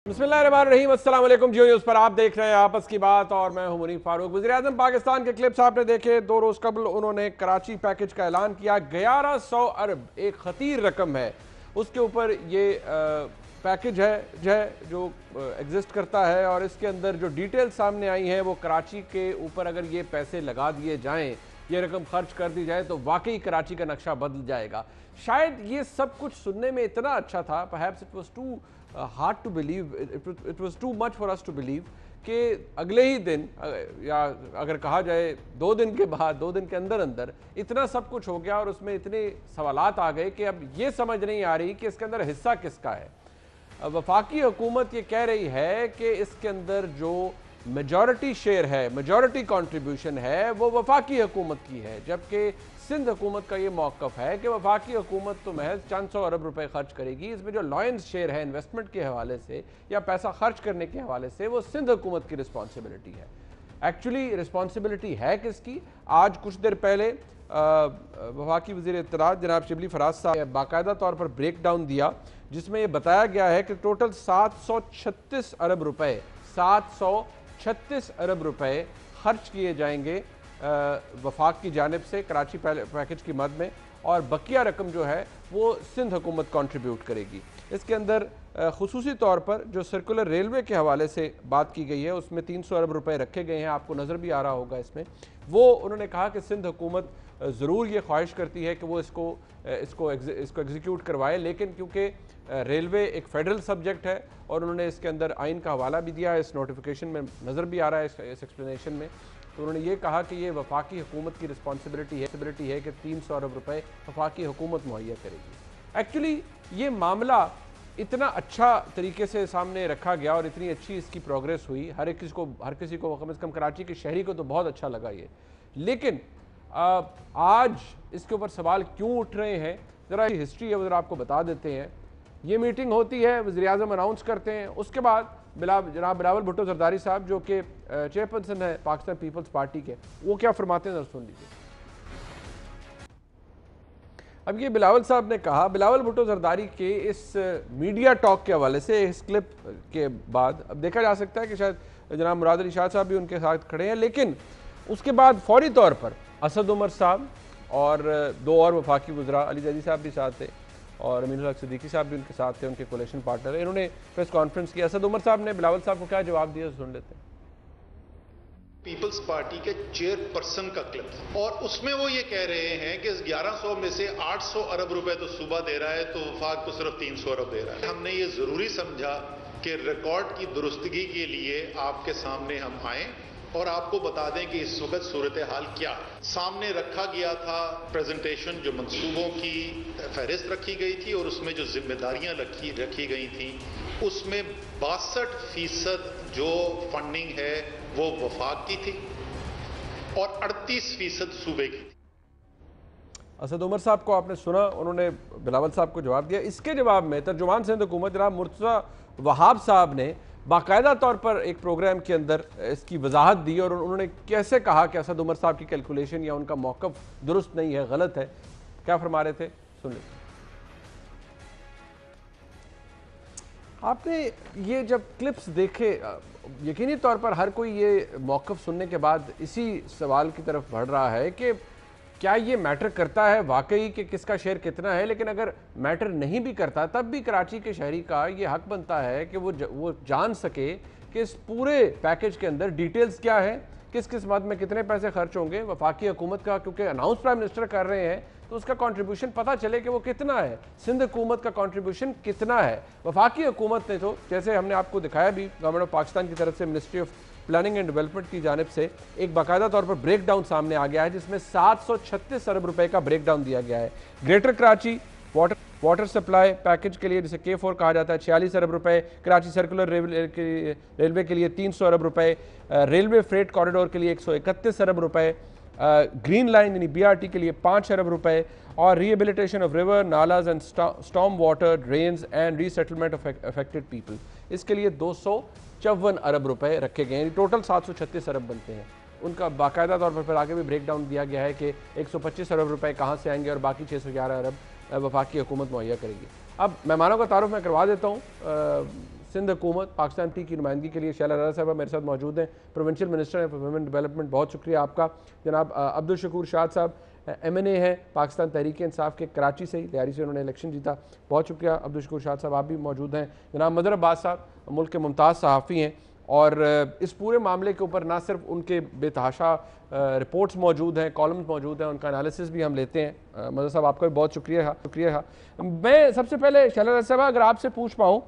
बिस्मिल्लाहिर्रहमानिर्रहीम, अस्सलाम वालेकुम। जियो न्यूज़ पर आप देख रहे हैं आपस की बात और मैं हूं मुनीफ फारूक। वज़ीर-ए-आज़म पाकिस्तान के क्लिप्स आपने देखे। 2 रोज़ कबल उन्होंने कराची पैकेज का ऐलान किया। 1100 अरब एक खतीर रकम है, उसके ऊपर ये पैकेज है जो एग्जिस्ट करता है और इसके अंदर जो डिटेल सामने आई हैं वो कराची के ऊपर अगर ये पैसे लगा दिए जाएँ, ये रकम खर्च कर दी जाए तो वाकई कराची का नक्शा बदल जाएगा। शायद ये सब कुछ सुनने में इतना अच्छा था, perhaps it was too hard to believe, it was too much for us to believe कि अगले ही दिन या अगर कहा जाए 2 दिन के बाद, 2 दिन के अंदर अंदर इतना सब कुछ हो गया और उसमें इतने सवालात आ गए कि अब ये समझ नहीं आ रही कि इसके अंदर हिस्सा किसका है। वफाकी हुकूमत ये कह रही है कि इसके अंदर जो मेजॉरिटी शेयर है, मेजॉरिटी कंट्रीब्यूशन है, वो वफाकी हुकूमत की है, जबकि सिंध हुकूमत का ये मौक़िफ़ है कि वफाकी हुकूमत तो महज चंद सौ अरब रुपए खर्च करेगी। इसमें जो लॉयंस शेयर है इन्वेस्टमेंट के हवाले से या पैसा खर्च करने के हवाले से, वो सिंध हुकूमत की रिस्पॉन्सिबिलिटी है। एक्चुअली रिस्पॉन्सिबिलिटी है किसकी? आज कुछ देर पहले वफाकी वज़ीर इत्तलात जनाब शिबली फराज साहब ने बाकायदा तौर पर ब्रेक डाउन दिया, जिसमें यह बताया गया है कि टोटल 736 अरब रुपए 736 अरब रुपए खर्च किए जाएंगे वफाक की जानिब से कराची पैकेज की मद में, और बकिया रकम जो है वो सिंध हुकूमत कंट्रीब्यूट करेगी। इसके अंदर खुसूसी तौर पर जो सर्कुलर रेलवे के हवाले से बात की गई है उसमें 300 अरब रुपए रखे गए हैं, आपको नज़र भी आ रहा होगा इसमें। वो उन्होंने कहा कि सिंध हुकूमत ज़रूर ये ख्वाहिश करती है कि वो इसको एग्जीक्यूट करवाए, लेकिन क्योंकि रेलवे एक फेडरल सब्जेक्ट है और उन्होंने इसके अंदर आइन का हवाला भी दिया है, इस नोटिफिकेशन में नज़र भी आ रहा है, इस एक्सप्लेनेशन में, तो उन्होंने ये कहा कि ये वफाकी हुकूमत की रिस्पॉन्सिबिलिटी है कि 300 अरब रुपए वफाकी हुकूमत मुहैया करेगी। एक्चुअली ये मामला इतना अच्छा तरीके से सामने रखा गया और इतनी अच्छी इसकी प्रोग्रेस हुई, हर किसी को कम से कम कराची के शहरी को तो बहुत अच्छा लगा ये। लेकिन आज इसके ऊपर सवाल क्यों उठ रहे हैं, ज़रा हिस्ट्री है वो ज़रा आपको बता देते हैं। ये मीटिंग होती है, वज़ीर-ए-आज़म अनाउंस करते हैं, उसके बाद जनाब बिलावल भुट्टो ज़रदारी साहब जो कि चेयरपर्सन है पाकिस्तान पीपल्स पार्टी के, वो क्या फरमाते हैं ज़रा सुन लीजिए। अब ये बिलावल साहब ने कहा, बिलावल भुट्टो ज़रदारी के इस मीडिया टॉक के हवाले से इस क्लिप के बाद अब देखा जा सकता है कि शायद जनाब मुराद अली शाह साहब भी उनके साथ खड़े हैं, लेकिन उसके बाद फौरी तौर पर असद उमर साहब और 2 और वफाकी वज़रा, अली जैदी साहब भी साथ थे और अमीनुल हक सिद्दीकी साहब भी उनके साथ थे, उनके कोलेशन पार्टनर है। इन्होंने प्रेस कॉन्फ्रेंस की। असद उमर साहब ने बिलावल साहब को क्या जवाब दिया, सुन लेते हैं। पीपल्स पार्टी के चेयरपर्सन का क्लिप, और उसमें वो ये कह रहे हैं कि 1100 में से 800 अरब रुपए तो सूबा दे रहा है, तो वफाक तो सिर्फ 300 अरब दे रहा है। हमने ये जरूरी समझा कि रिकॉर्ड की दुरुस्तगी के लिए आपके सामने हम आए और आपको बता दें कि इस वक्त सूरत हाल क्या है। सामने रखा गया था प्रेजेंटेशन, जो मंसूबों की फहरिस्त रखी गई थी और उसमें जो जिम्मेदारियां रखी गई थी, उसमें 62% जो फंडिंग है वो वफाक की थी और 38% सूबे की थी। असद उमर साहब को आपने सुना, उन्होंने बिलावल साहब को जवाब दिया। इसके जवाब में तर्जुमान सिंध हुकूमत जनाब मुर्तज़ा वहाब साहब ने बाकायदा तौर पर एक प्रोग्राम के अंदर इसकी वजाहत दी और उन्होंने कैसे कहा कि असद उमर साहब की कैलकुलेशन या उनका मौक़िफ़ दुरुस्त नहीं है, गलत है। क्या फरमा रहे थे, सुन लीजिए। आपने ये जब क्लिप्स देखे, यकीनी तौर पर हर कोई ये मौक़िफ़ सुनने के बाद इसी सवाल की तरफ बढ़ रहा है कि क्या ये मैटर करता है वाकई कि किसका शेयर कितना है। लेकिन अगर मैटर नहीं भी करता तब भी कराची के शहरी का ये हक बनता है कि वो जान सके कि इस पूरे पैकेज के अंदर डिटेल्स क्या है, किस किस मद में कितने पैसे खर्च होंगे। वफाकी हुकूमत का क्योंकि अनाउंस प्राइम मिनिस्टर कर रहे हैं तो उसका कंट्रीब्यूशन पता चले कि वो कितना है, सिंध हुकूमत का कंट्रीब्यूशन कितना है। वफाकी हुकूमत ने तो जैसे हमने आपको दिखाया भी, गवर्नमेंट ऑफ पाकिस्तान की तरफ से ministry of planning and development की जानिब से एक बाकायदा तौर पर ब्रेक डाउन सामने आ गया है, जिसमें 736 अरब रुपए का ब्रेक डाउन दिया गया है। Greater Karachi water supply package के लिए, जिसे K4 कहा जाता है, 46 अरब रुपए। कराची सर्कुलर रेलवे के लिए 300 अरब रुपए। रेलवे फ्रेट कॉरिडोर के लिए 131 अरब रुपए। ग्रीन लाइन यानी BRT के लिए 5 अरब रुपए। और rehabilitation of river, nullahs and storm water drains and resettlement of affected people, इसके लिए 254 अरब रुपए रखे गए हैं। टोटल 736 अरब बनते हैं। उनका बाकायदा तौर पर फिर आगे भी ब्रेक डाउन दिया गया है कि 125 अरब रुपए कहाँ से आएंगे और बाकी 611 अरब वफाकी हुकूमत मुहैया करेगी। अब मेहमानों का तारुफ मैं करवा देता हूँ। सिंध हुकूमत पाकिस्तान टी की नुमाइंदगी के लिए शैला राजा साहब मेरे साथ मौजूद हैं, प्रोविंशियल मिनिस्टर हैं फॉर वुमेन डेवलपमेंट। बहुत शुक्रिया आपका। जनाब अब्दुल शकूर शाद साहब MNA है पाकिस्तान तहरीक इंसाफ के, कराची से ही, लियारी से उन्होंने इलेक्शन जीता। बहुत शुक्रिया अब्दुल शकूर शाद साहब, आप भी मौजूद हैं। जनाब मदर अब्बास साहब मुल्क के मुमताज़ सहाफ़ी हैं और इस पूरे मामले के ऊपर ना सिर्फ उनके बेतहाशा रिपोर्ट्स मौजूद हैं, कॉलम्स मौजूद हैं, उनका एनालिसिस भी हम लेते हैं। मदर साहब आपका भी बहुत शुक्रिया। मैं सबसे पहले शैला राजा साहब अगर आपसे पूछ पाऊँ,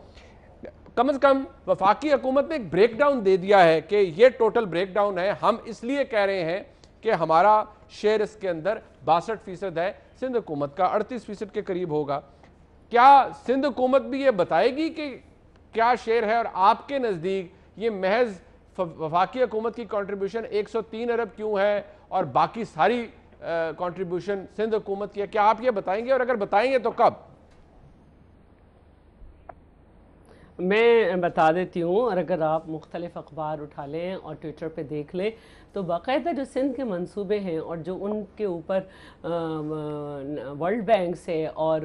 कम से कम वफाकी हुकूमत ने एक ब्रेक डाउन दे दिया है कि ये टोटल ब्रेक डाउन है, हम इसलिए कह रहे हैं कि हमारा शेयर इसके अंदर 62% है, सिंध हुकूमत का 38% के करीब होगा। क्या सिंध हुकूमत भी ये बताएगी कि क्या शेयर है, और आपके नज़दीक ये महज वफाकी हुकूमत की कंट्रीब्यूशन 103 अरब क्यों है और बाकी सारी कंट्रीब्यूशन सिंध हुकूमत की है? क्या आप ये बताएंगे, और अगर बताएंगे तो कब? मैं बता देती हूँ, और अगर आप मुख्तलिफ अखबार उठा लें और ट्विटर पे देख लें तो बाकायदा जो सिंध के मंसूबे हैं और जो उनके ऊपर वर्ल्ड बैंक से और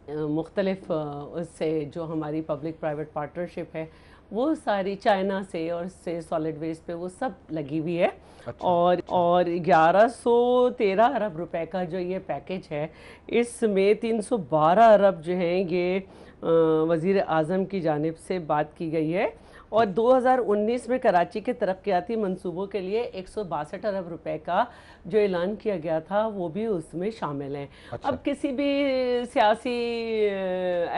मुख्तलिफ उससे जो हमारी पब्लिक प्राइवेट पार्टनरशिप है वो सारी चाइना से और से सॉलिड वेस्ट पे वो सब लगी हुई है। अच्छा, और 1113 अरब रुपए का जो ये पैकेज है, इसमें 312 अरब जो हैं ये वज़ीर आज़म की जानिब से बात की गई है, और 2019 में कराची के तरक्याती मंसूबों के लिए 162 अरब रुपए का जो ऐलान किया गया था वो भी उसमें शामिल हैं। अच्छा। अब किसी भी सियासी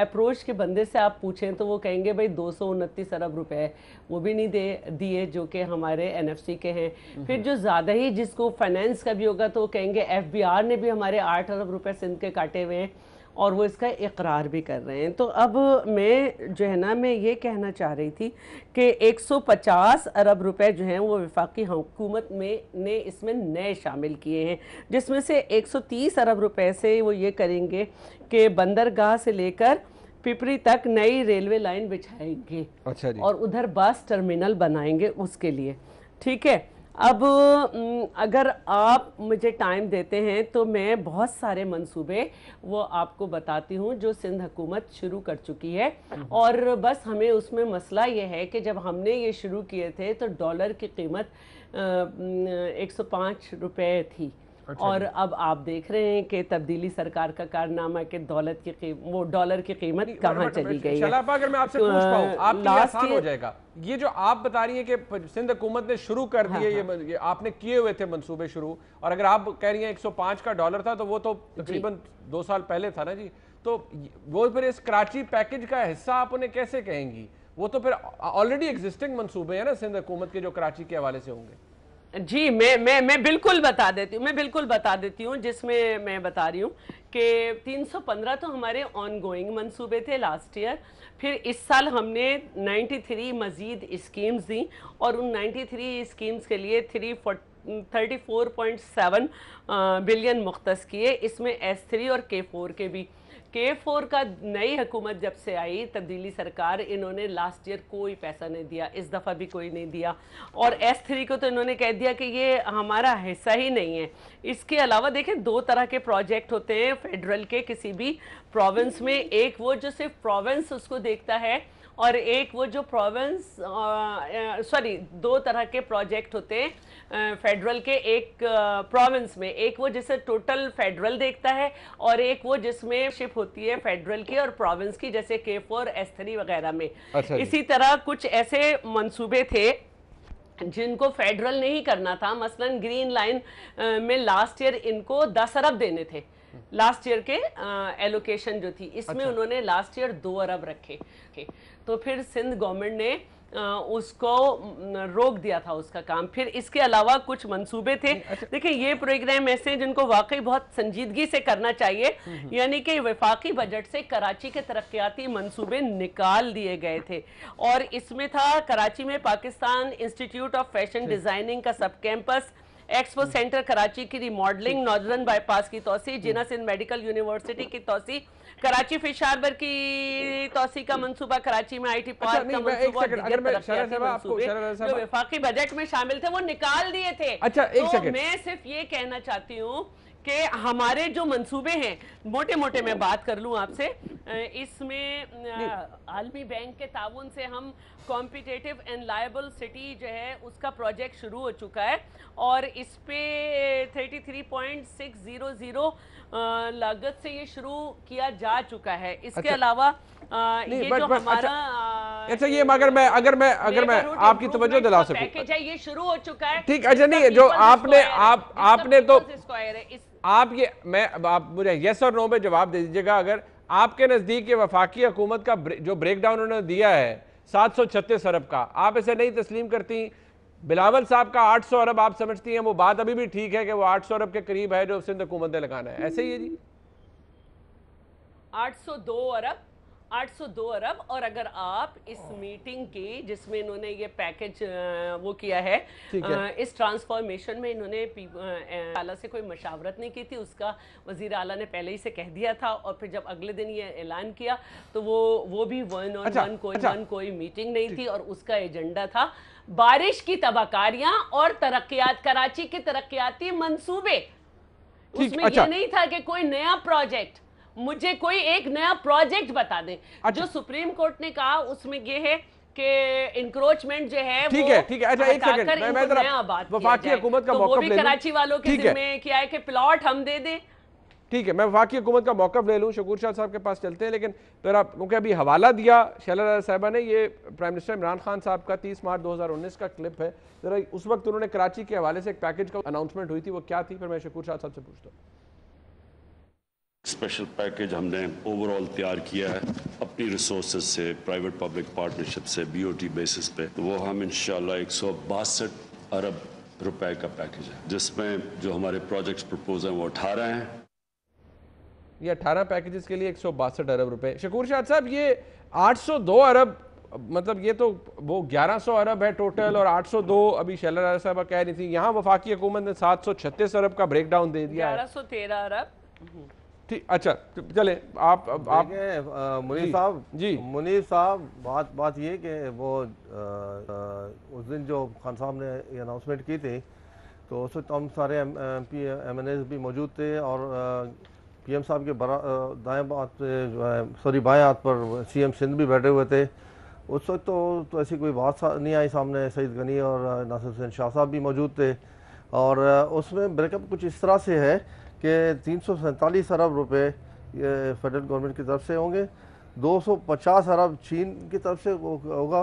अप्रोच के बंदे से आप पूछें तो वो कहेंगे भाई 229 अरब रुपए वो भी नहीं दिए जो कि हमारे NFC के हैं। फिर जो ज़्यादा ही जिसको फाइनेंस का भी होगा तो वो कहेंगे FBR ने भी हमारे 8 अरब रुपए सिंध के काटे हुए हैं और वो इसका इकरार भी कर रहे हैं। तो अब मैं जो है ना, मैं ये कहना चाह रही थी कि 150 अरब रुपए जो हैं वो वफाकी हुकूमत में ने इसमें नए शामिल किए हैं, जिसमें से 130 अरब रुपए से वो ये करेंगे कि बंदरगाह से लेकर पिपरी तक नई रेलवे लाइन बिछाएंगे। अच्छा जी। और उधर बस टर्मिनल बनाएंगे उसके लिए। ठीक है, अब अगर आप मुझे टाइम देते हैं तो मैं बहुत सारे मंसूबे वो आपको बताती हूँ जो सिंध हुकूमत शुरू कर चुकी है, और बस हमें उसमें मसला ये है कि जब हमने ये शुरू किए थे तो डॉलर की कीमत 105 रुपए थी। अच्छा, और अब आप देख रहे हैं कि तब्दीली सरकार का कारनामा कि वो डॉलर की कीमत कहाँ चली गई है। अगर मैं आपसे पूछ पाऊं, आपके लिए आसान हो जाएगा ये जो आप बता रही हैं कि सिंध हुकूमत ने शुरू कर दिए। हाँ, ये आपने किए हुए थे मंसूबे शुरू, और अगर आप कह रही हैं 105 का डॉलर था तो वो तो तकरीबन 2 साल पहले था ना जी। तो वो फिर इस कराची पैकेज का हिस्सा आप उन्हें कैसे कहेंगी? वो तो फिर ऑलरेडी एग्जिस्टिंग मंसूबे हैं ना सिंध हुकूमत के, जो कराची के हवाले से होंगे। जी, मैं बिल्कुल बता देती हूँ जिसमें मैं बता रही हूँ कि 315 तो हमारे ऑनगोइंग मंसूबे थे लास्ट ईयर। फिर इस साल हमने 93 मजीद स्कीम्स दी और उन 93 स्कीम्स के लिए 34.7 बिलियन मुख्तस किए। इसमें S3 और K4 के भी। K4 का नई हुकूमत जब से आई तब्दीली सरकार, इन्होंने लास्ट ईयर कोई पैसा नहीं दिया, इस दफ़ा भी कोई नहीं दिया। और S3 को तो इन्होंने कह दिया कि ये हमारा हिस्सा ही नहीं है। इसके अलावा देखें 2 तरह के प्रोजेक्ट होते हैं फेडरल के किसी भी प्रोविंस में, एक वो जो सिर्फ प्रोविंस उसको देखता है, और एक वो जो प्रोविंस 2 तरह के प्रोजेक्ट होते हैं फेडरल के एक प्रोविंस में, एक वो जिसे टोटल फेडरल देखता है और एक वो जिसमें शिप होती है फेडरल की और प्रोविंस की, जैसे K4 S3 वगैरह में। अच्छा, इसी तरह कुछ ऐसे मंसूबे थे जिनको फेडरल नहीं करना था। मसलन ग्रीन लाइन में लास्ट ईयर इनको 10 अरब देने थे, लास्ट ईयर के एलोकेशन जो थी, इसमें अच्छा, उन्होंने लास्ट ईयर 2 अरब रखे। तो फिर सिंध गवर्नमेंट ने उसको रोक दिया था उसका काम। फिर इसके अलावा कुछ मंसूबे थे। अच्छा, देखिए ये प्रोग्राम ऐसे हैं जिनको वाकई बहुत संजीदगी से करना चाहिए। यानी कि वफाकी बजट से कराची के तरक्याती मंसूबे निकाल दिए गए थे, और इसमें था कराची में Pakistan institute of fashion designing का सब कैंपस, एक्सपो सेंटर कराची की रिमॉडलिंग, नॉर्दर्न बाईपास की तोसी, जिन्ना सिंध मेडिकल यूनिवर्सिटी की तोसी, कराची फिश हार्बर की तोसी का मंसूबा, कराची में IT पार्क का मंसूबा, जो वफाकी बजट में शामिल थे वो निकाल दिए थे। अच्छा, तो मैं सिर्फ ये कहना चाहती हूँ कि हमारे जो मंसूबे हैं, मोटे मोटे मैं बात कर लूं आपसे, इसमें आलमी बैंक के ताउन से हम कॉम्पिटिटिव एंड लायबल सिटी जो है उसका प्रोजेक्ट शुरू हो चुका है और इस पे 33.600 लागत से ये शुरू किया जा चुका है। इसके अलावा ये जो हमारा अच्छा ये अगर मैं आपकी तवज्जो दिला सकूं, पैकेज है ये शुरू हो चुका है। ठीक, अच्छा नहीं जो आपने तो आप मुझे यस और नो में जवाब दे दीजिएगा। अगर आपके नजदीक ये वफाकी हुकूमत का जो ब्रेकडाउन उन्होंने दिया है 736 अरब का, आप इसे नहीं तस्लीम करती? बिलावल साहब का 800 अरब आप समझती हैं वो बात अभी भी ठीक है कि वो 800 अरब के करीब है जो सिंध हुकूमत ने लगाना है, ऐसे ही है जी? 802 अरब और अगर आप इस मीटिंग की जिसमें इन्होंने ये पैकेज वो किया है, इस ट्रांसफॉर्मेशन में इन्होंने आला से कोई मशावरत नहीं की थी, उसका वजीर आला ने पहले ही से कह दिया था और फिर जब अगले दिन ये ऐलान किया तो वो भी वन ऑन वन कोई मीटिंग नहीं थी और उसका एजेंडा था बारिश की तबाकारियां और तरक्यात, कराची के तरक्याती मंसूबे। उसमें ये नहीं था कि कोई नया प्रोजेक्ट, मुझे कोई एक नया प्रोजेक्ट बता दें। जो सुप्रीम कोर्ट ने कहा उसमें ये है कि इंक्रोचमेंट जो है ठीक है अच्छा एक सेकंड मैं वफाकी हुकूमत का मौक़िफ़ ले लूं, कराची वालों के जिम्मे किया है कि प्लॉट हम दे दें। ठीक है मैं वफाकी हुकूमत का मौक़िफ़ ले लूं, शकूर शाह साहब के पास चलते हैं। लेकिन फिर आप क्योंकि अभी हवाला दिया शैला साहिबा ने, ये प्राइम मिनिस्टर इमरान खान साहब का 30 मार्च 2019 का क्लिप है, जरा उस वक्त उन्होंने कराची के हवाले से एक पैकेज का अनाउंसमेंट हुई थी, वो क्या थी? फिर मैं शकूर शाह साहब से पूछता हूँ। स्पेशल पैकेज हमने ओवरऑल तैयार किया है अपनी रिसोर्सेज से, प्राइवेट पब्लिक पार्टनरशिप से, BOT बेसिस पे। तो वो हम इंशाल्लाह 162 अरब रुपए का पैकेज है जिसमें जो हमारे प्रोजेक्ट्स प्रपोज हैं वो 18 हैं। ये 18 पैकेजेस के लिए 162 अरब रुपए। शकूर शाह साहब ये 802 अरब मतलब ये तो वो 1100 अरब है टोटल और 802 अभी शैला साहब कह रही थी, यहाँ वफाकी हुकूमत ने 736 अरब का ब्रेकडाउन दे दिया है। 1113 अरब। ठीक, अच्छा चले आप मुनीर साहब बात ये कि वो उस दिन जो खान साहब ने ये अनाउंसमेंट की थी तो उस वक्त हम सारे MP MNAs भी मौजूद थे और PM साहब के दाएं हाथ पे जो है बाएं हाथ पर CM सिंध भी बैठे हुए थे। उस वक्त तो ऐसी कोई बात नहीं आई सामने। सईद गनी और नासिर हुसैन शाह साहब भी मौजूद थे और उसमें ब्रेकअप कुछ इस तरह से है कि 347 अरब रुपए ये फेडरल गवर्नमेंट की तरफ से होंगे, 250 अरब चीन की तरफ से होगा,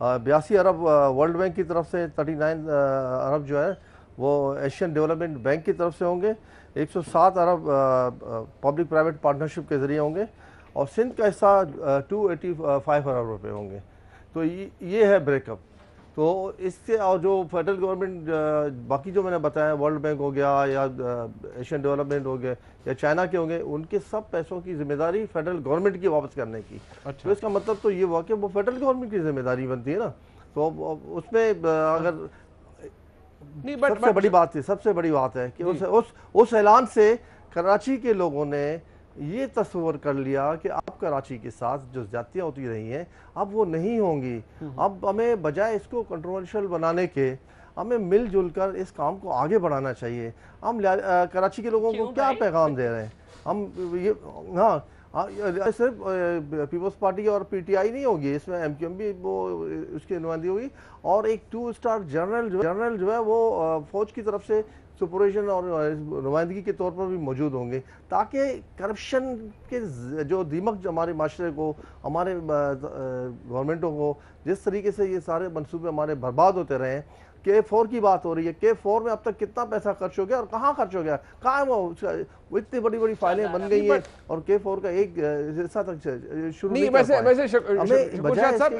82 अरब वर्ल्ड बैंक की तरफ से, 39 अरब जो है वो एशियन डेवलपमेंट बैंक की तरफ से होंगे, 107 अरब पब्लिक प्राइवेट पार्टनरशिप के ज़रिए होंगे और सिंध का हिस्सा 285 अरब रुपए होंगे। तो ये है ब्रेकअप। तो इससे और जो फेडरल गवर्नमेंट बाकी जो मैंने बताया वर्ल्ड बैंक हो गया या एशियन डेवलपमेंट हो गया या चाइना के होंगे, उनके सब पैसों की जिम्मेदारी फेडरल गवर्नमेंट की वापस करने की। अच्छा। तो इसका मतलब तो ये हुआ कि वो फेडरल गवर्नमेंट की जिम्मेदारी बनती है ना। तो उसमें अगर नहीं सबसे बड़ी बात है कि उस ऐलान से कराची के लोगों ने ये तस्वर कर लिया कि अब कराची के साथ जो ज्यादतियाँ होती रही हैं अब वो नहीं होंगी। अब हमें बजाय इसको कंट्रोवर्शियल बनाने के हमें मिलजुल कर इस काम को आगे बढ़ाना चाहिए। हम कराची के लोगों को क्या पैगाम दे रहे हैं? हम ये सिर्फ पीपल्स पार्टी और PTI नहीं होगी, इसमें MQM भी वो उसकी नुमाइंदगी होगी और एक 2 स्टार जनरल जो है वो फौज की तरफ से सुपरविजन और नुमाइंदगी के तौर पर भी मौजूद होंगे ताकि करप्शन के जो दीमक हमारे माशरे को, हमारे गवर्नमेंटों को, जिस तरीके से ये सारे मनसूबे हमारे बर्बाद होते रहे। K4 की बात हो रही है, K4 में अब तक कितना पैसा खर्च हो गया और कहाँ खर्च हो गया, कहाँ वो इतनी बड़ी बड़ी फाइलें बन गई हैं और K4 का एक हिस्सा तक शुरू नहीं। वैसे साहब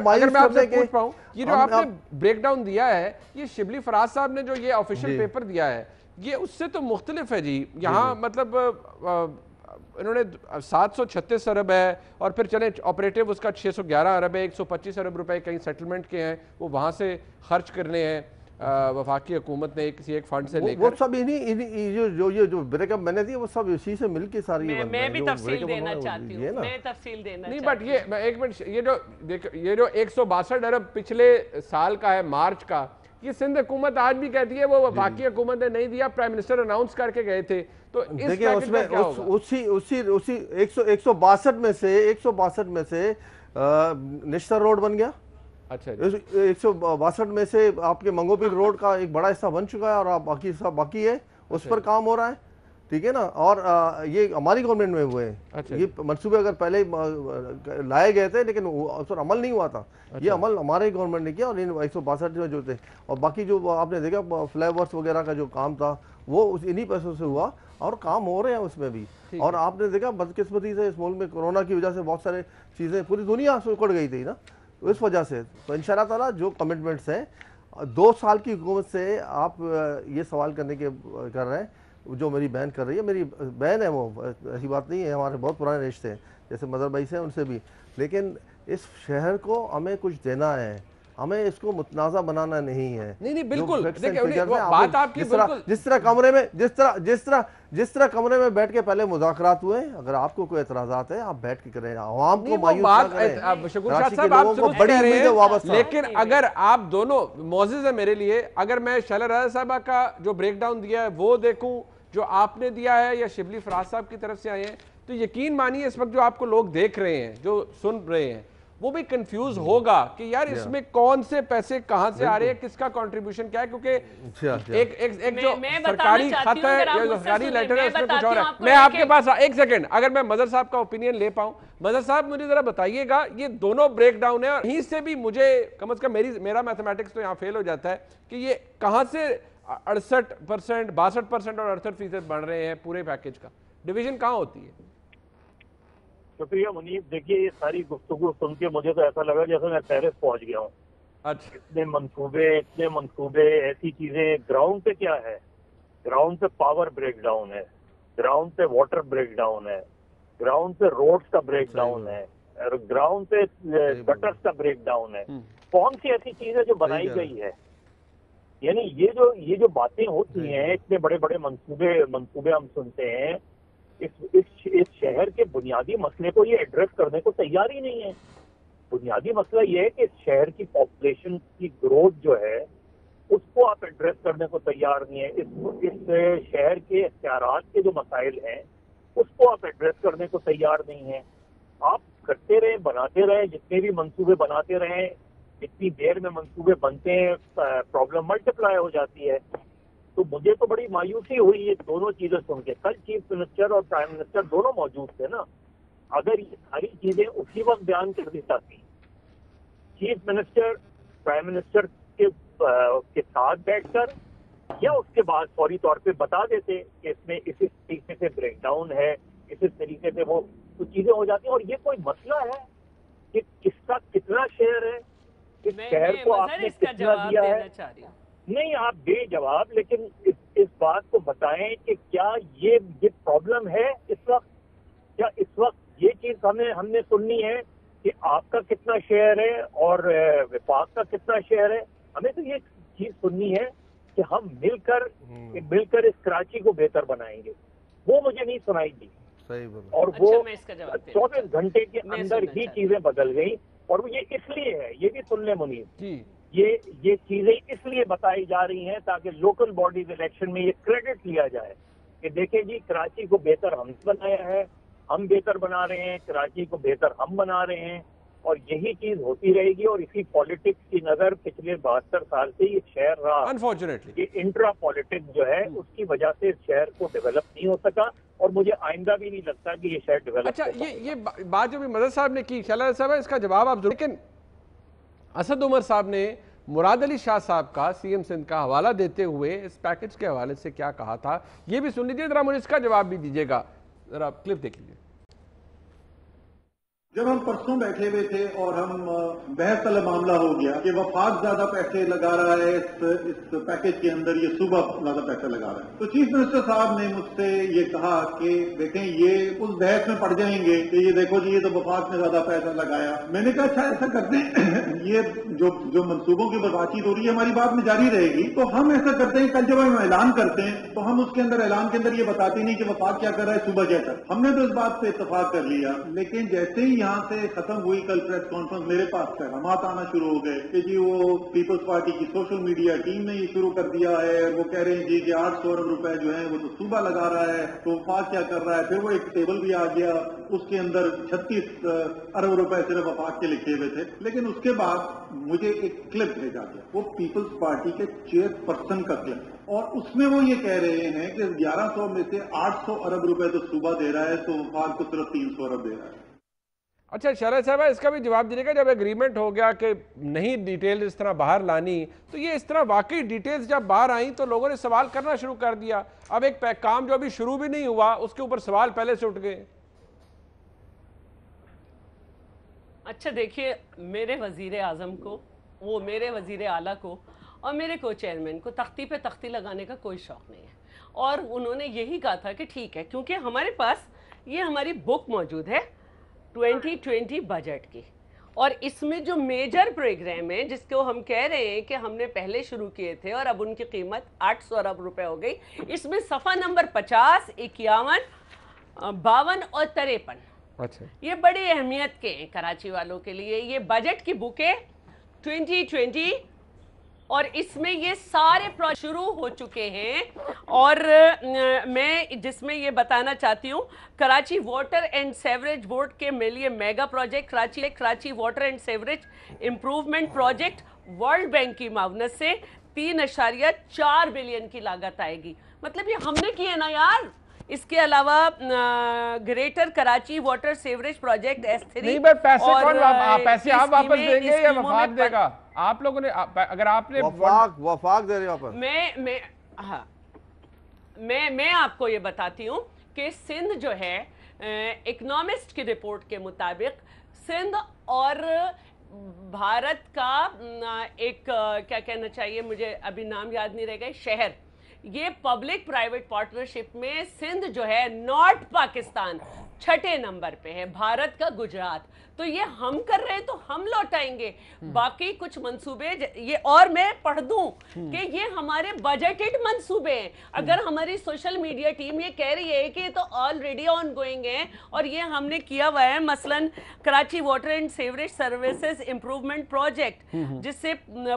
अगर मैं आपसे पूछ पाऊं, ये जो आपने ब्रेकडाउन दिया है, ये शिबली फराज साहब ने जो ये ऑफिशियल पेपर दिया है ये उससे तो मुख्तलिफ है जी। यहाँ मतलब इन्होंने 736 अरब है और फिर चले ऑपरेटिव उसका 611 अरब है, 125 अरब रुपए कहीं सेटलमेंट के हैं वो वहाँ से खर्च करने हैं वफाकी हुकूमत ने किसी एक फंड से लेकर। वो सब जो ब्रेकअप मैंने दी वो सब इसी से मिलके सारी मैं भी तफसील देना चाहती हूँ, मैं तफसील देना नहीं बट ये एक मिनट, ये जो 162 अरब पिछले साल का है मार्च का, ये सिंध हुकूमत आज भी कहती है वो बाकी हुकूमत ने नहीं दिया, प्राइम मिनिस्टर अनाउंस करके गए थे। तो इस देखिए उसमें उसी 162 में से निश्तर रोड बन गया। अच्छा, 162 में से आपके मंगोपीर रोड का एक बड़ा हिस्सा बन चुका है और आप बाकी हिस्सा बाकी है, उस पर काम हो रहा है, ठीक है ना। और ये हमारी गवर्नमेंट में हुए हैं। अच्छा, ये मंसूबे अगर पहले लाए गए थे लेकिन उस पर अमल नहीं हुआ था। ये अमल हमारे गवर्नमेंट ने किया और इन 162 में जो थे, और बाकी जो आपने देखा फ्लाईओवर्स वगैरह का जो काम था वो इन्हीं पैसों से हुआ और काम हो रहे हैं उसमें भी। और आपने देखा बदकिस्मती से इस मुल्क में कोरोना की वजह से बहुत सारे चीज़ें पूरी दुनिया से उखड़ गई थी ना, तो इस वजह से। तो इंशाल्लाह ताला जो कमिटमेंट्स हैं 2 साल की हुकूमत से आप ये सवाल करने के कर रहे हैं, जो मेरी बहन कर रही है, मेरी बहन है वो, ऐसी बात नहीं है, हमारे बहुत पुराने रिश्ते हैं, जैसे मदर भाई से हैं उनसे भी। लेकिन इस शहर को हमें कुछ देना है, हमें इसको मुतनाज़ा बनाना नहीं है। नहीं बिल्कुल, देखिए बात आपकी बिल्कुल, जिस तरह कमरे में बैठ के पहले मुज़ाकरात हुए, अगर आपको कोई एतराज़ात है आप बैठ के करें, आवाम को मायूस ना करें। शगुन शाह साहब आप को बड़ी उम्मीदें वापस, लेकिन अगर आप दोनों मौजूद है मेरे लिए, अगर मैं शैला रज़ा साहबा का जो ब्रेक डाउन दिया है वो देखूं जो आपने दिया है या शिबली फराज साहब की तरफ से आए हैं, तो यकीन मानिए इस वक्त जो आपको लोग देख रहे हैं, जो सुन रहे हैं, वो भी कंफ्यूज होगा कि यार इसमें कौन से पैसे कहां से आ रहे हैं, किसका कंट्रीब्यूशन क्या है, क्योंकि एक जो सरकारी खाता है या सरकारी लेटर है उसमें कुछ और है। मैं आपके पास एक सेकंड, अगर मैं मदर साहब का ओपिनियन ले पाऊं, मदर साहब मुझे जरा बताइएगा, ये दोनों ब्रेक डाउन है और यहीं से भी मुझे कम से कम मेरा मैथमेटिक्स तो यहाँ फेल हो जाता है कि ये कहां से 68%, 62% और 68% बढ़ रहे हैं पूरे पैकेज का, डिवीजन कहाँ होती है? शुक्रिया मुनीब। देखिए ये सारी गुफ्तगू सुन के मुझे तो ऐसा लगा जैसे मैं पेरिस पहुंच गया हूँ। अच्छा, इतने मंसूबे ऐसी चीजें। ग्राउंड पे क्या है? ग्राउंड पे पावर ब्रेक डाउन है, ग्राउंड पे वाटर ब्रेक डाउन है, ग्राउंड पे रोड्स का ब्रेक डाउन है, ग्राउंड पे गटर्स का ब्रेक डाउन है। कौन सी ऐसी चीज है जो बनाई गई है? यानी ये जो बातें होती हैं, इतने बड़े बड़े मंसूबे हम सुनते हैं, इस शहर के बुनियादी मसले को ये एड्रेस करने को तैयार ही नहीं है। बुनियादी मसला ये है कि इस शहर की पॉपुलेशन की ग्रोथ जो है उसको आप एड्रेस करने को तैयार नहीं है। इस शहर के इख्तियारात के जो मसाइल हैं उसको आप एड्रेस करने को तैयार नहीं है। आप करते रहे, बनाते रहे, जितने भी मंसूबे बनाते रहे, इतनी देर में मंसूबे बनते हैं, प्रॉब्लम मल्टीप्लाई हो जाती है। तो मुझे तो बड़ी मायूसी हुई ये दोनों चीजें सुन के। कल चीफ मिनिस्टर और प्राइम मिनिस्टर दोनों मौजूद थे ना, अगर ये सारी चीजें उसी वक्त बयान कर दी जाती, चीफ मिनिस्टर प्राइम मिनिस्टर के साथ बैठकर या उसके बाद फौरी तौर पे बता देते कि इसमें इस तरीके से ब्रेकडाउन है, इस तरीके से वो कुछ चीजें हो जाती हैं। और ये कोई मसला है कि किसका कितना शेयर है, इस शहर को आपने कितना दिया है? नहीं, आप दे जवाब, लेकिन इस बात को बताएं कि क्या ये प्रॉब्लम है इस वक्त? क्या इस वक्त ये चीज हमने सुननी है कि आपका कितना शेयर है और विफाक का कितना शेयर है? हमें तो ये चीज सुननी है कि हम मिलकर इस कराची को बेहतर बनाएंगे। वो मुझे नहीं सुनाई दी। और वो 24 घंटे के अंदर ही चीजें बदल गई। और ये इसलिए है, ये भी सुन ले मुनीब, ये चीजें इसलिए बताई जा रही हैं ताकि लोकल बॉडीज इलेक्शन में ये क्रेडिट लिया जाए कि देखें जी, कराची को बेहतर हमने बनाया है, हम बेहतर बना रहे हैं, कराची को बेहतर हम बना रहे हैं। और यही चीज होती रहेगी। और इसी पॉलिटिक्स की नजर पिछले 72 साल से ये शहर रहा। अनफॉर्चुनेटली ये इंट्रा पॉलिटिक्स जो है उसकी वजह से इस शहर को डेवलप नहीं हो सका और मुझे आइंदा भी नहीं लगता कि ये शहर डेवलप। अच्छा, ये बात जो भी मदद साहब ने की, शैला साहब, इसका जवाब आप, लेकिन असद उमर साहब ने मुराद अली शाह साहब का सीएम सिंध का हवाला देते हुए इस पैकेज के हवाले से क्या कहा था, ये भी सुन लीजिए, जरा मुझे इसका जवाब भी दीजिएगा, जरा क्लिप देख लीजिए। जब हम परसों बैठे हुए थे और हम बहस वाला मामला हो गया कि वफाक ज्यादा पैसे लगा रहा है इस पैकेज के अंदर, ये सूबा ज्यादा पैसे लगा रहा है, तो चीफ मिनिस्टर साहब ने मुझसे ये कहा कि देखें ये उस बहस में पड़ जाएंगे कि ये देखो जी, ये तो वफाक ने ज्यादा पैसा लगाया। मैंने कहा अच्छा ऐसा करते हैं, ये जो मंसूबों की बातचीत हो रही है हमारी बात में जारी रहेगी, तो हम ऐसा करते हैं, कल जब हम ऐलान करते हैं तो हम उसके अंदर ऐलान के अंदर ये बताते नहीं कि वफाक क्या कर रहा है, सूबा क्या कर। हमने तो इस बात पे इत्तेफाक कर लिया, लेकिन जैसे ही यहाँ से खत्म हुई कल प्रेस कॉन्फ्रेंस, मेरे पास पैगामात आना शुरू हो गए कि जी वो पीपल्स पार्टी की सोशल मीडिया टीम ने ये शुरू कर दिया है, वो कह रहे हैं जी कि 800 अरब रुपए जो है वो तो सूबा लगा रहा है, तो वफाक क्या कर रहा है। फिर वो एक टेबल भी आ गया, उसके अंदर 36 अरब रुपए सिर्फ वफाक के लिखे हुए थे। लेकिन उसके बाद मुझे एक क्लिप भेजा गया, वो पीपल्स पार्टी के चेयरपर्सन का क्लिप, और उसमें वो ये कह रहे हैं कि 1100 में से 800 अरब रुपए तो सूबा दे रहा है, तो वफाक को सिर्फ 300 अरब दे रहा है। अच्छा शरद साहब, इसका भी जवाब दीजिएगा, जब एग्रीमेंट हो गया कि नहीं डिटेल इस तरह बाहर लानी, तो ये इस तरह वाकई डिटेल्स जब बाहर आई तो लोगों ने सवाल करना शुरू कर दिया। अब एक काम जो अभी शुरू भी नहीं हुआ उसके ऊपर सवाल पहले से उठ गए। अच्छा देखिए, मेरे वजीर आजम को, वो मेरे वजीर आला को और मेरे को चेयरमैन को तख्ती पे तख्ती लगाने का कोई शौक नहीं है, और उन्होंने यही कहा था कि ठीक है, क्योंकि हमारे पास ये हमारी बुक मौजूद है 2020 बजट की, और इसमें जो मेजर प्रोग्राम है जिसको हम कह रहे हैं कि हमने पहले शुरू किए थे और अब उनकी कीमत 800 अरब रुपए हो गई, इसमें सफ़ा नंबर 50, 51, 52 और 53, अच्छा, ये बड़ी अहमियत के हैं कराची वालों के लिए। ये बजट की बुक है 2020 और इसमें ये सारे प्रोजेक्ट शुरू हो चुके हैं। और मैं जिसमें ये बताना चाहती हूँ, Karachi water and sewerage board के लिए mega project Karachi water and sewerage improvement project world bank की मावनत से 3.4 बिलियन की लागत आएगी। मतलब ये हमने किए ना यार। इसके अलावा greater Karachi water sewerage project S3 नहीं, बट पैसे कौन पैसे आप वापस देंगे या वफाक देगा? आप लोगों ने अगर आपने वफाक दे रहे हो वापस। मैं आपको ये बताती हूँ कि सिंध जो है इकोनॉमिस्ट की रिपोर्ट के मुताबिक सिंध और भारत का एक क्या कहना चाहिए, मुझे अभी नाम याद नहीं रहेगा, शहर, ये पब्लिक प्राइवेट पार्टनरशिप में सिंध जो है नॉर्थ पाकिस्तान 6ठे नंबर पे है, भारत का गुजरात। तो ये हम कर रहे हैं तो हम लौटाएंगे। बाकी कुछ मंसूबे ये, और मैं पढ़ दूं कि ये हमारे बजटेड मंसूबे हैं। अगर हमारी सोशल मीडिया टीम ये कह रही है कि ये तो ऑलरेडी ऑन गोइंग है और ये हमने किया हुआ है, मसलन Karachi water and sewerage services improvement project, जिससे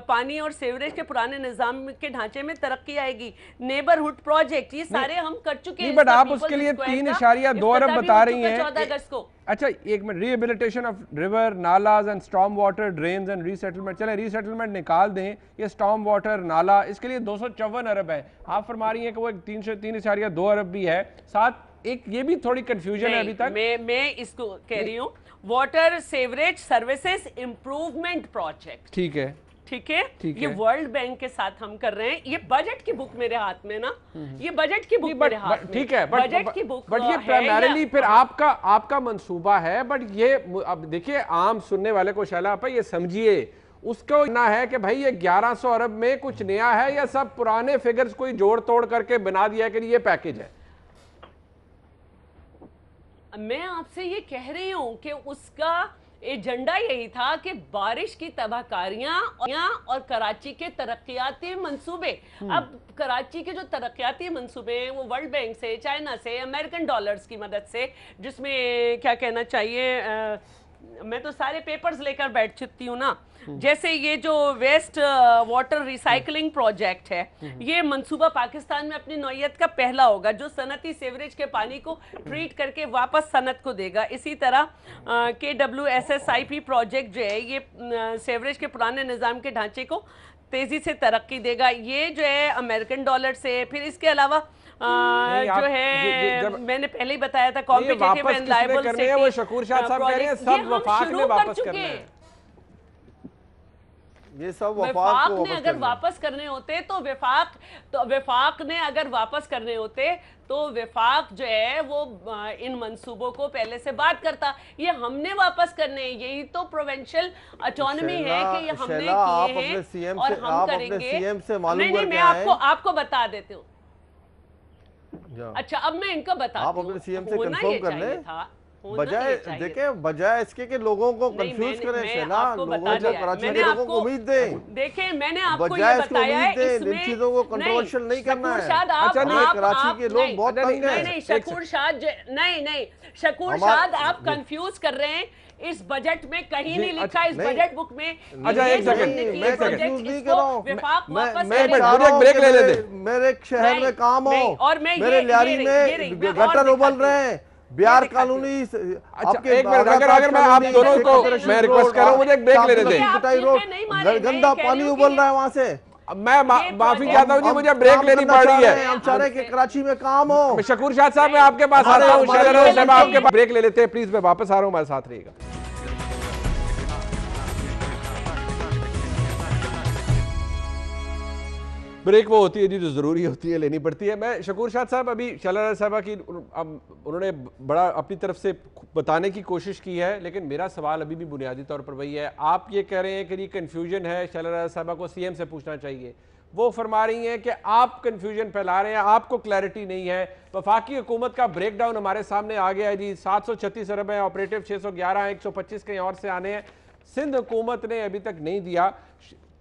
पानी और सेवरेज के पुराने निजाम के ढांचे में तरक्की आएगी, नेबरहुड प्रोजेक्ट, ये सारे हम कर चुके हैं। बट आप उसके लिए 3.2 अरब बता रही हैं। 14 अगस्त को। अच्छा एक minute, rehabilitation of river, nullahs and storm water drains and resettlement, चले रीसेटलमेंट निकाल दें, ये स्टॉर्म वाटर नाला, इसके लिए 254 अरब है। आप फरमा रही हैं कि वो 3.2 अरब भी है। साथ एक ये भी थोड़ी कंफ्यूजन है अभी तक। मैं इसको कह रही हूँ water sewerage services improvement project, ठीक है, ठीक है, ये वर्ल्ड बैंक के साथ हम कर रहे हैं। ये बजट की बुक मेरे हाथ में ना, ये बजट की बुक मेरे हाथ में, ठीक है, बजट की बुक, बट ये प्राइमरीली फिर आपका मंसूबा है। बट ये अब देखिए, आम सुनने वाले को शैला आपा ये समझिए, उसको ना है कि भाई ये 1100 अरब में कुछ नया है या सब पुराने फिगर्स कोई जोड़ तोड़ करके बना दिया है कि ये पैकेज है। मैं आपसे ये कह रही हूं कि उसका एजेंडा यही था कि बारिश की तबाहकारियां और कराची के तरक्याती मंसूबे, अब कराची के जो तरक्याती मंसूबे हैं वो वर्ल्ड बैंक से, चाइना से, अमेरिकन डॉलर्स की मदद से, जिसमें क्या कहना चाहिए, मैं तो सारे पेपर्स लेकर बैठ चुकी हूँ ना, जैसे ये जो वेस्ट वाटर रिसाइकलिंग प्रोजेक्ट है, ये मंसूबा पाकिस्तान में अपनी नौयत का पहला होगा जो सनती सेवरेज के पानी को ट्रीट करके वापस सनत को देगा। इसी तरह KWSSIP प्रोजेक्ट जो है ये सेवरेज के पुराने निज़ाम के ढांचे को तेजी से तरक्की देगा। ये जो है अमेरिकन डॉलर से, फिर इसके अलावा जो है मैंने पहले ही बताया था कॉम्पिटिटिव एंड लायबल सिटी, वो शकूर शाह साहब कह रहे हैं सब वफाक ने वापस करना है। ये सब वफाक ने अगर वापस करने होते तो वफाक ने अगर वापस करने होते तो वफाक जो है वो इन मंसूबों को पहले से बात करता। ये हमने वापस करने, यही तो प्रोविंशियल ऑटोनॉमी है कि ये हमने किए हैं और हम करेंगे। नहीं, मैं आपको बता देती हूँ। अच्छा अब मैं इनको बता, आप अपने सीएम से कंफर्म कर लें, बजाय देखे, बजाय इसके कि लोगों को कंफ्यूज करें, शैला, लोगों को, कराची के लोगों को उम्मीद दें। देखिए मैंने आपको ये बताया है, इसमें इन चीजों को कंट्रोवर्शियल नहीं करना है। अच्छा कराची के लोग बहुत तंग हैं। नहीं शकूर शाह, नहीं शकूर शाह, आप कंफ्यूज कर रहे हैं। इस बजट में कहीं नहीं लिखा, अच्छा, इस बजट बुक में। अच्छा, एक सेकंड, मैं कंफ्यूज नहीं कर रहा हूँ। मैं चाह रहा हूँ ब्रेक ले लेते। मेरे शहर में काम हो, और मैं मेरे लियारी में गटर उबल रहे हैं, बिहार कॉलोनी। अच्छा एक मिनट, अगर मैं आप दोनों को मैं रिक्वेस्ट कर रहा हूँ, मुझे एक ब्रेक लेने दें। गंदा पानी उबल रहा है वहां से। मैं माफी चाहता हूँ जी, मुझे ब्रेक लेनी पड़ रही है। हम चाह रहे हैं कि कराची में काम हो। शकूर शाह साहब, मैं आपके पास आ रहा हूँ, आपके पास ब्रेक ले लेते हैं प्लीज। मैं वापस आ रहा हूँ, हमारे साथ रहिएगा। ब्रेक वो होती है जी जो ज़रूरी होती है, लेनी पड़ती है। मैं शकूर शाह साहब, अभी शैला साहबा की उन्होंने बड़ा अपनी तरफ से बताने की कोशिश की है, लेकिन मेरा सवाल अभी भी बुनियादी तौर पर वही है। आप ये कह रहे हैं कि ये कन्फ्यूजन है, शैला साहबा को सीएम से पूछना चाहिए। वो फरमा रही हैं कि आप कन्फ्यूजन फैला रहे हैं, आपको क्लैरिटी नहीं है। वफाकी हुकूमत का ब्रेकडाउन हमारे सामने आ गया है जी। 736 अरब है ऑपरेटिव, 611 है, 125 कहीं और से आने हैं। सिंध हुकूमत ने अभी तक नहीं दिया।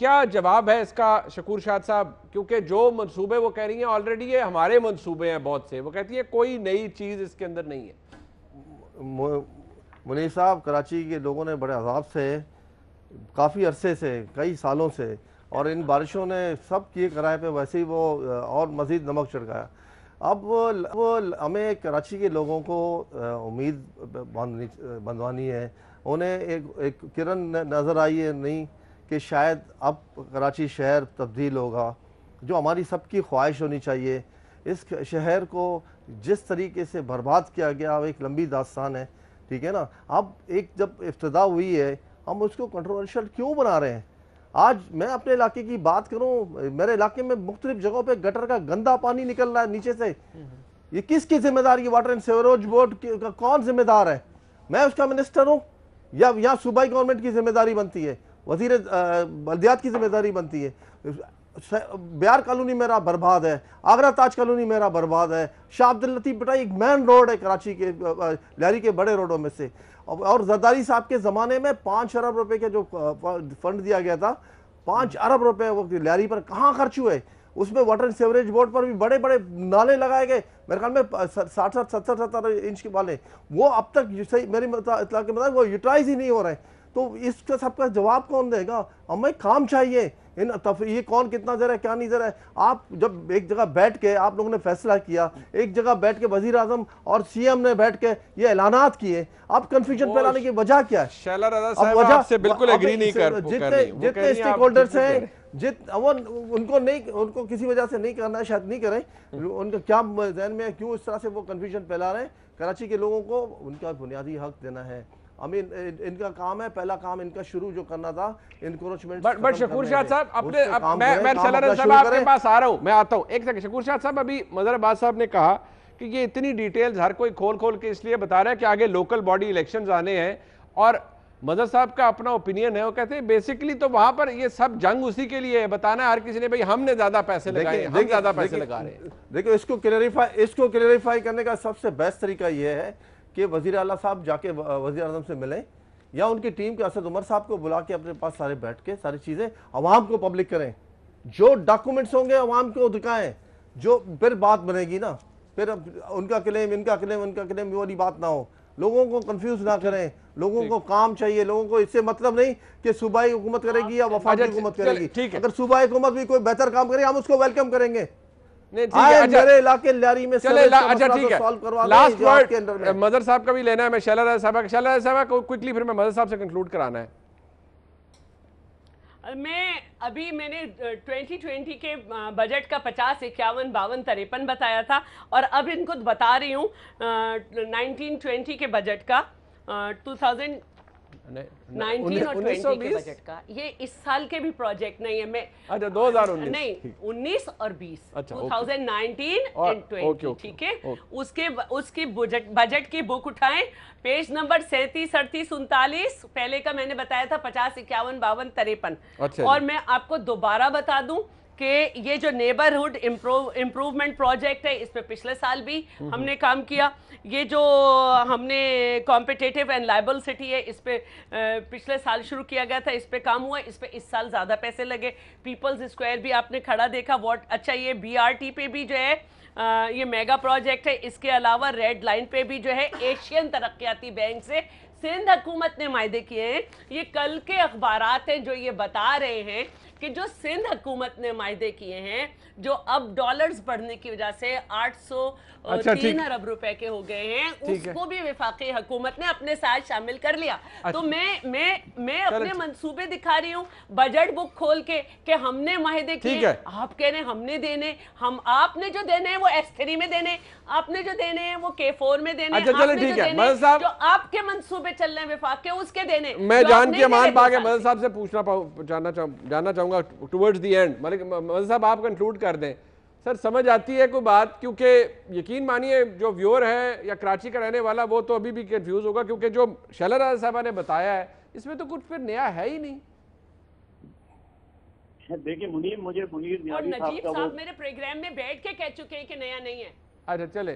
क्या जवाब है इसका शकूर शाह साहब? क्योंकि जो मंसूबे वो कह रही हैं ऑलरेडी ये हमारे मंसूबे हैं बहुत से, वो कहती है कोई नई चीज़ इसके अंदर नहीं है। मुनीर साहब, कराची के लोगों ने बड़े अजाब से काफ़ी अरसे से, कई सालों से, और इन बारिशों ने सब किए किराए पे वैसे ही वो और मज़ीद नमक छिड़काया। अब हमें कराची के लोगों को उम्मीद बंधवानी है। उन्हें एक किरण नज़र आई है नहीं कि शायद अब कराची शहर तब्दील होगा, जो हमारी सबकी ख्वाहिश होनी चाहिए। इस शहर को जिस तरीके से बर्बाद किया गया, अब एक लंबी दास्तान है, ठीक है ना। अब एक जब इब्तिदा हुई है, हम उसको कंट्रोवर्शियल क्यों बना रहे हैं? आज मैं अपने इलाके की बात करूं, मेरे इलाके में मुख्तलिफ जगहों पे गटर का गंदा पानी निकल रहा है नीचे से। ये किसकी जिम्मेदारी? वाटर एंड सीवरेज बोर्ड का कौन जिम्मेदार है? मैं उसका मिनिस्टर हूँ या सूबाई गवर्नमेंट की जिम्मेदारी बनती है, वजीर बल्दियात की जिम्मेदारी बनती है? बिहार कॉलोनी मेरा बर्बाद है, आगरा ताज कॉलोनी मेरा बर्बाद है, शाह अब्दुल लतीफ बेटा एक मेन रोड है कराची के लियारी के बड़े रोडों में से। और जरदारी साहब के ज़माने में 5 अरब रुपए के जो फंड दिया गया था, 5 अरब रुपए वो लियारी पर कहाँ खर्च हुए? उसमें वाटर एंड सीवरेज बोर्ड पर भी बड़े बड़े नाले लगाए गए, मेरे ख्याल में 60-70 इंच के वाले, वो अब तक सही मेरी इत्तला के मुताबिक वो यूटिलाइज ही नहीं हो रहे। तो इसका सबका जवाब कौन देगा? हमें काम चाहिए। ये कौन कितना दे रहा है, क्या नहीं दे रहा है? आप जब एक जगह बैठ के आप लोगों ने फैसला किया, एक जगह बैठ के वजीर आजम और सीएम ने बैठ के ये ऐलानात किए, अब कंफ्यूजन फैलाने की वजह क्या है? शैला रज़ा साहब आपसे बिल्कुल एग्री नहीं कर, जितने स्टेक होल्डर्स हैं, उनको किसी वजह से नहीं करना है, शायद नहीं करें। उनका क्या जहन में, क्यों इस तरह से वो कंफ्यूजन फैला रहे हैं? कराची के लोगों को उनका बुनियादी हक देना है। इनका काम है, पहला काम इनका शुरू जो करना था इंक्रोचमेंट। बट शकूर शाह साहब अपने मैं शैला साहब आपके पास आ रहा हूं, मैं आता हूं एक सेकंड। शकूर शाह साहब, अभी मजहर अब्बास साहब ने कहा कि ये इतनी डिटेल्स हर कोई खोल खोल के इसलिए बता रहा है कि आगे लोकल बॉडी इलेक्शंस आने हैं, और मजहर साहब का अपना ओपिनियन है। वो कहते हैं बेसिकली तो वहां पर ये सब जंग उसी के लिए है, बताना है हर किसी ने भाई हमने ज्यादा पैसे लगाए, हम ज्यादा पैसे लगा रहे हैं। देखिए, इसको क्लैरिफाई करने का सबसे बेस्ट तरीका यह है कि वजीर आला साहब जाके वजीर आजम से मिलें, या उनकी टीम के असद उमर साहब को बुला के अपने पास सारे बैठ के सारी चीज़ें अवाम को पब्लिक करें। जो डॉक्यूमेंट्स होंगे अवाम को दिखाएं, जो फिर बात बनेगी ना, फिर उनका क्लेम इनका क्लेम उनका क्लेम वाली बात ना हो। लोगों को कंफ्यूज ना करें, लोगों को काम चाहिए। लोगों को इससे मतलब नहीं कि सूबाई हुकूमत करेगी या वफाकी हुकूमत करेगी। अगर सूबाई हुकूमत भी कोई बेहतर काम करे, हम उसको वेलकम करेंगे। मेरे इलाके लियारी में चले, अच्छा ठीक है, लास्ट वर्ड मदर साहब का भी लेना है। मैं शैला साहब को क्विकली, फिर मैं मदर साहब से कंक्लूड कराना है। मैंने 2020 के बजट का 50, 51, 52, 53 बताया था, और अब इनको बता रही हूँ 1920 के बजट का 2019 और 20 के बजट का। ये इस साल के भी प्रोजेक्ट नहीं है। मैं अच्छा 2019 नहीं, 19 और 20, 2019 एंड 20, ठीक है। उसकी बजट की बुक उठाएं, पेज नंबर 37, 38, 39। पहले का मैंने बताया था 50, 51, 52, 53। और मैं आपको दोबारा बता दूं कि ये जो नेबरहुड इम्प्रूवमेंट प्रोजेक्ट है, इस पे पिछले साल भी हमने काम किया। ये जो हमने कॉम्पिटिटिव एंड लायबल सिटी है, इस पे पिछले साल शुरू किया गया था, इस पे काम हुआ। इस पे इस साल ज़्यादा पैसे लगे। पीपल्स स्क्वायर भी आपने खड़ा देखा। अच्छा, ये BRT पे भी जो है ये मेगा प्रोजेक्ट है। इसके अलावा रेड लाइन पे भी जो है एशियन तरक्याती बैंक से सिंध हुकूमत ने मायदे किए हैं। ये कल के अखबारात हैं जो ये बता रहे हैं कि जो सिंध हुकूमत ने मायदे किए हैं, जो अब डॉलर्स बढ़ने की वजह से 803 अरब रुपए के हो गए हैं, उसको भी वफाकी हुकूमत ने अपने साथ शामिल कर लिया। तो मैं अपने मंसूबे दिखा रही हूँ बजट बुक खोल के कि हमने मायदे किए, आप कह रहे हैं हमने देने, आपने जो देने हैं वो S3 में देने, आपने जो देने हैं वो K4 में देने, अच्छा चलो ठीक है, मदद साहब जो आपके मंसूबे चल रहे हैं वफाक के उसके देने। मैं जान के मान पा के मदद साहब से जानना चाहूंगा टुवर्ड्स द एंड, मदद साहब आप कंक्लूड कर दें। सर समझ आती है कोई बात, क्योंकि यकीन मानिए जो व्यूअर है या कराची का रहने वाला वो तो अभी भी कंफ्यूज होगा, क्योंकि जो शैला राजा साहबा ने बताया है इसमें तो कुछ फिर नया है ही नहीं। देखिए मुनीर और नजीब साहब मेरे प्रोग्राम में बैठ के कह चुके हैं कि नया नहीं है। अच्छा चले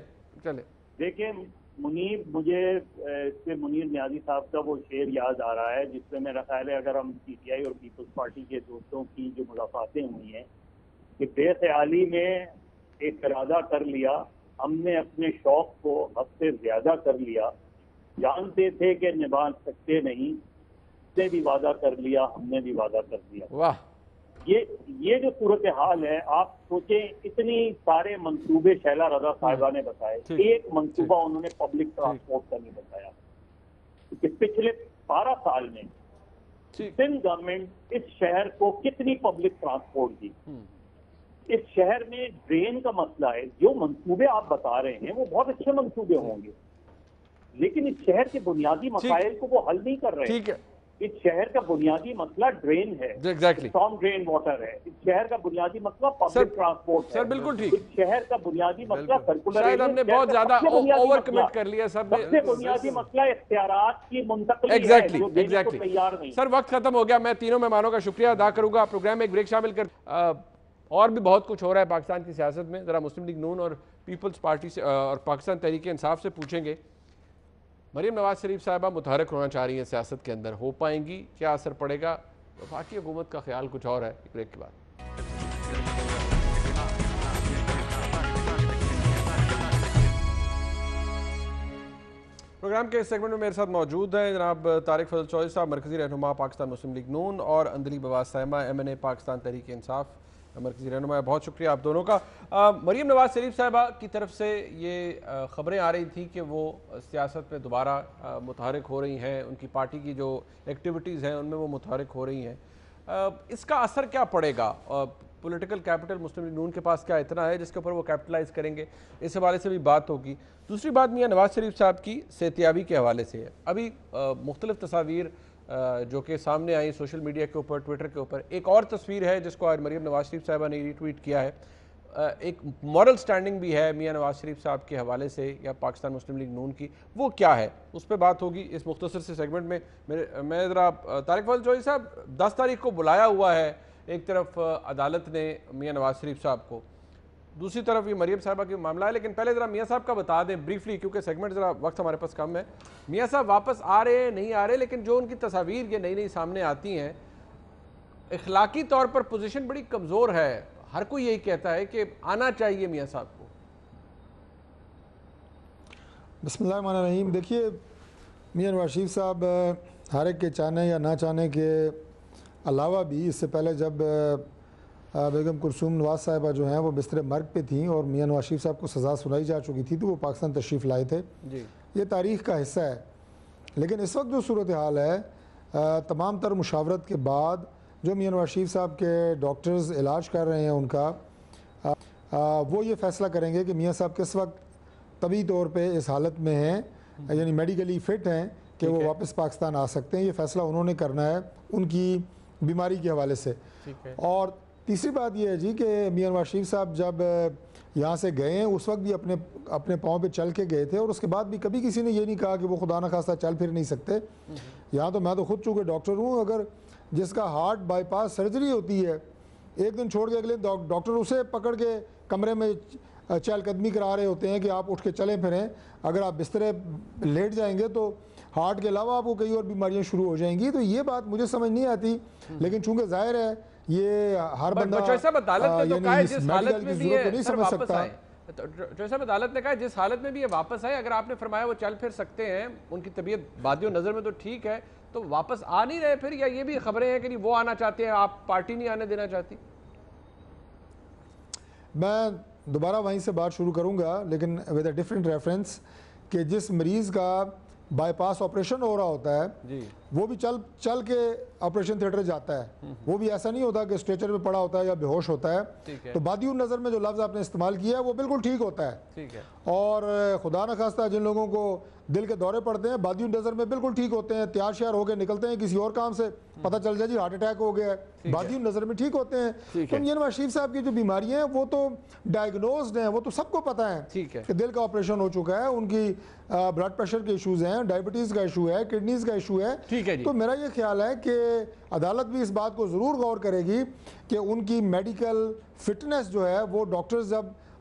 देखिए मुनीर, मुझे इससे मुनीर न्याजी साहब का वो शेर याद आ रहा है जिसमें मेरा ख्याल है अगर हम PTI और पीपल्स पार्टी के दोस्तों की जो मुलाकातें हुई हैं कि बेख्याली में एक इरादा कर लिया, हमने अपने शौक को हद से ज्यादा कर लिया, जानते थे कि निभा सकते नहीं, उसने भी वादा कर लिया, हमने भी वादा कर दिया। वाह, ये जो सूरत हाल है, आप सोचें इतनी सारे मंसूबे शैला रजा साहिबा ने बताए, एक मंसूबा उन्होंने पब्लिक ट्रांसपोर्ट का नहीं बताया कि पिछले 12 साल में सिंध गवर्नमेंट इस शहर को कितनी पब्लिक ट्रांसपोर्ट दी। इस शहर में ड्रेन का मसला है, जो मंसूबे आप बता रहे हैं वो बहुत अच्छे मंसूबे होंगे, लेकिन इस शहर के बुनियादी मसाइल को वो हल नहीं कर रहे। ठीक है, इस शहर का बुनियादी मसला ड्रेन है, स्टॉर्म ड्रेन वाटर है। इस शहर का बुनियादी मसला पब्लिक ट्रांसपोर्ट है। सर बिल्कुल ठीक। इस शहर का बुनियादी मसला सर्कुलर, शायद हमने बहुत ज्यादा ओवर कमिट कर लिया सब। सबसे बुनियादी मसला इख्तियारात की मुंतकली एग्जैक्टली है, जो देने को तैयार नहीं। सर वक्त खत्म हो गया, मैं तीनों मेहमानों का शुक्रिया अदा करूंगा। प्रोग्राम में एक ब्रेक शामिल कर, और भी बहुत कुछ हो रहा है पाकिस्तान की सियासत में, जरा मुस्लिम लीग नून और पीपल्स पार्टी से और पाकिस्तान तहरीक इंसाफ से पूछेंगे। मरीम नवाज शरीफ साहबा मुतहरक होना चाह रही हैं सियासत के अंदर, हो पाएंगी, क्या असर पड़ेगा? वफाकी हुकूमत का ख्याल कुछ और है। ब्रेक के बाद प्रोग्राम के इस सेगमेंट में मेरे साथ मौजूद हैं जनाब तारिक फजल चौधरी साहब, मरकजी रहनुमा पाकिस्तान मुस्लिम लीग नून, और अंदली बवास साहिमा MNA पाकिस्तान तहरीक इंसाफ मरकजी रहनुमा। बहुत शुक्रिया आप दोनों का। मरीम नवाज शरीफ साहिबा की तरफ से ये ख़बरें आ रही थी कि वो सियासत में दोबारा मुतहरक हो रही हैं, उनकी पार्टी की जो एक्टिविटीज़ हैं उनमें वो मुतहरक हो रही हैं। इसका असर क्या पड़ेगा? पॉलिटिकल कैपिटल मुस्लिम लीग नून के पास क्या इतना है जिसके ऊपर वो कैपिटलाइज करेंगे? इस हवाले से भी बात होगी। दूसरी बात मियां नवाज शरीफ साहब की सेहतियाबी के हवाले से है। अभी मुख्तलिफ तस्वीर जो कि सामने आई सोशल मीडिया के ऊपर, ट्विटर के ऊपर, एक और तस्वीर है जिसको आज मरीम नवाज शरीफ साहबा ने रीट्वीट किया है। एक मॉरल स्टैंडिंग भी है मियां नवाज शरीफ साहब के हवाले से या पाकिस्तान मुस्लिम लीग नून की, वो क्या है उस पर बात होगी इस मुख्तसर से सेगमेंट में। मैं ज़रा तारिक फजल चौधरी साहब, 10 तारीख को बुलाया हुआ है एक तरफ अदालत ने मियां नवाज शरीफ साहब को, दूसरी तरफ ये मरीम साहबा का मामला है। लेकिन पहले ज़रा मियां साहब का बता दें ब्रीफली, क्योंकि सेगमेंट ज़रा वक्त हमारे पास कम है। मियां साहब वापस आ रहे हैं, नहीं आ रहे, लेकिन जो उनकी तस्वीर ये नई नई सामने आती हैं, इखलाकी तौर पर पोजीशन बड़ी कमज़ोर है। हर कोई यही कहता है कि आना चाहिए मियां साहब को। बिस्मिल्लाहिर्रहमानिर्रहीम। देखिए, मियां नवाज शरीफ साहब हर एक के चाहने या ना चाहने के अलावा भी, इससे पहले जब बेगम कुलसूम नवाज साहिबा जो हैं वो बिस्तर मर्ग पे थी और मियां नवाज शरीफ साहब को सज़ा सुनाई जा चुकी थी, तो वो पाकिस्तान तशरीफ़ लाए थे जी। ये तारीख़ का हिस्सा है। लेकिन इस वक्त जो सूरत हाल है, तमाम तर मुशावरत के बाद जो मियां नवाज शरीफ साहब के डॉक्टर्स इलाज कर रहे हैं उनका, वो ये फ़ैसला करेंगे कि मियां साहब किस वक्त तबी तौर पे इस हालत में हैं, यानी मेडिकली फ़िट हैं कि वो वापस पाकिस्तान आ सकते हैं। ये फ़ैसला उन्होंने करना है उनकी बीमारी के हवाले से। और तीसरी बात यह है जी कि मियां नवाज शरीफ साहब जब यहाँ से गए हैं उस वक्त भी अपने पाँव पे चल के गए थे, और उसके बाद भी कभी किसी ने ये नहीं कहा कि वो खुदा न खास्ता चल फिर नहीं सकते। यहाँ तो मैं तो खुद चूँकि डॉक्टर हूँ, अगर जिसका हार्ट बाईपास सर्जरी होती है, एक दिन छोड़ के अगले डॉक्टर उसे पकड़ के कमरे में चहलकदमी करा रहे होते हैं कि आप उठ के चलें फिरें। अगर आप बिस्तरे लेट जाएंगे तो हार्ट के अलावा आपको कई और बीमारियां शुरू हो जाएंगी। तो ये बात मुझे समझ नहीं आती, लेकिन चूंकि जाहिर है ये हर बंदा अदालत ने तो कहा है जिस हालत में भी है, नहीं समझ सकता। तो जो साहब अदालत ने कहा जिस हालत में भी ये वापस आए, अगर आपने फरमाया वो चल फिर सकते हैं, उनकी तबीयत बादियों नज़र में तो ठीक है, तो वापस आ नहीं रहे फिर, या ये भी खबरें हैं कि नहीं वो आना चाहते हैं, आप पार्टी नहीं आने देना चाहती? मैं दोबारा वहीं से बात शुरू करूंगा, लेकिन विद अ डिफरेंट रेफरेंस कि जिस मरीज़ का बाईपास ऑपरेशन हो रहा होता है जी, वो भी चल के ऑपरेशन थिएटर जाता है, वो भी ऐसा नहीं होता कि स्ट्रेचर पे पड़ा होता है या बेहोश होता है। ठीक है। तो बादियों नज़र में जो लफ्ज़ आपने इस्तेमाल किया है वो बिल्कुल ठीक होता है। ठीक है। और खुदा न खास्ता जिन लोगों को दिल के दौरे पड़ते हैं बादियों नज़र में बिल्कुल ठीक होते हैं, तैयार श्यार होकर निकलते हैं किसी और काम से, पता चल जाए जी हार्ट अटैक हो गया है, बादियों नज़र में ठीक होते हैं। तो मियां नवाज शरीफ साहब की जो बीमारियां हैं वो तो डायग्नोज्ड हैं, वो तो सबको पता है कि दिल का ऑपरेशन हो चुका है, उनकी ब्लड प्रेशर के इशूज हैं, डायबिटीज़ का इशू है, किडनीज का इशू है। ठीक है जी। तो मेरा ये ख्याल है कि अदालत भी इस बात को ज़रूर गौर करेगी कि उनकी मेडिकल फिटनेस जो है वो डॉक्टर्स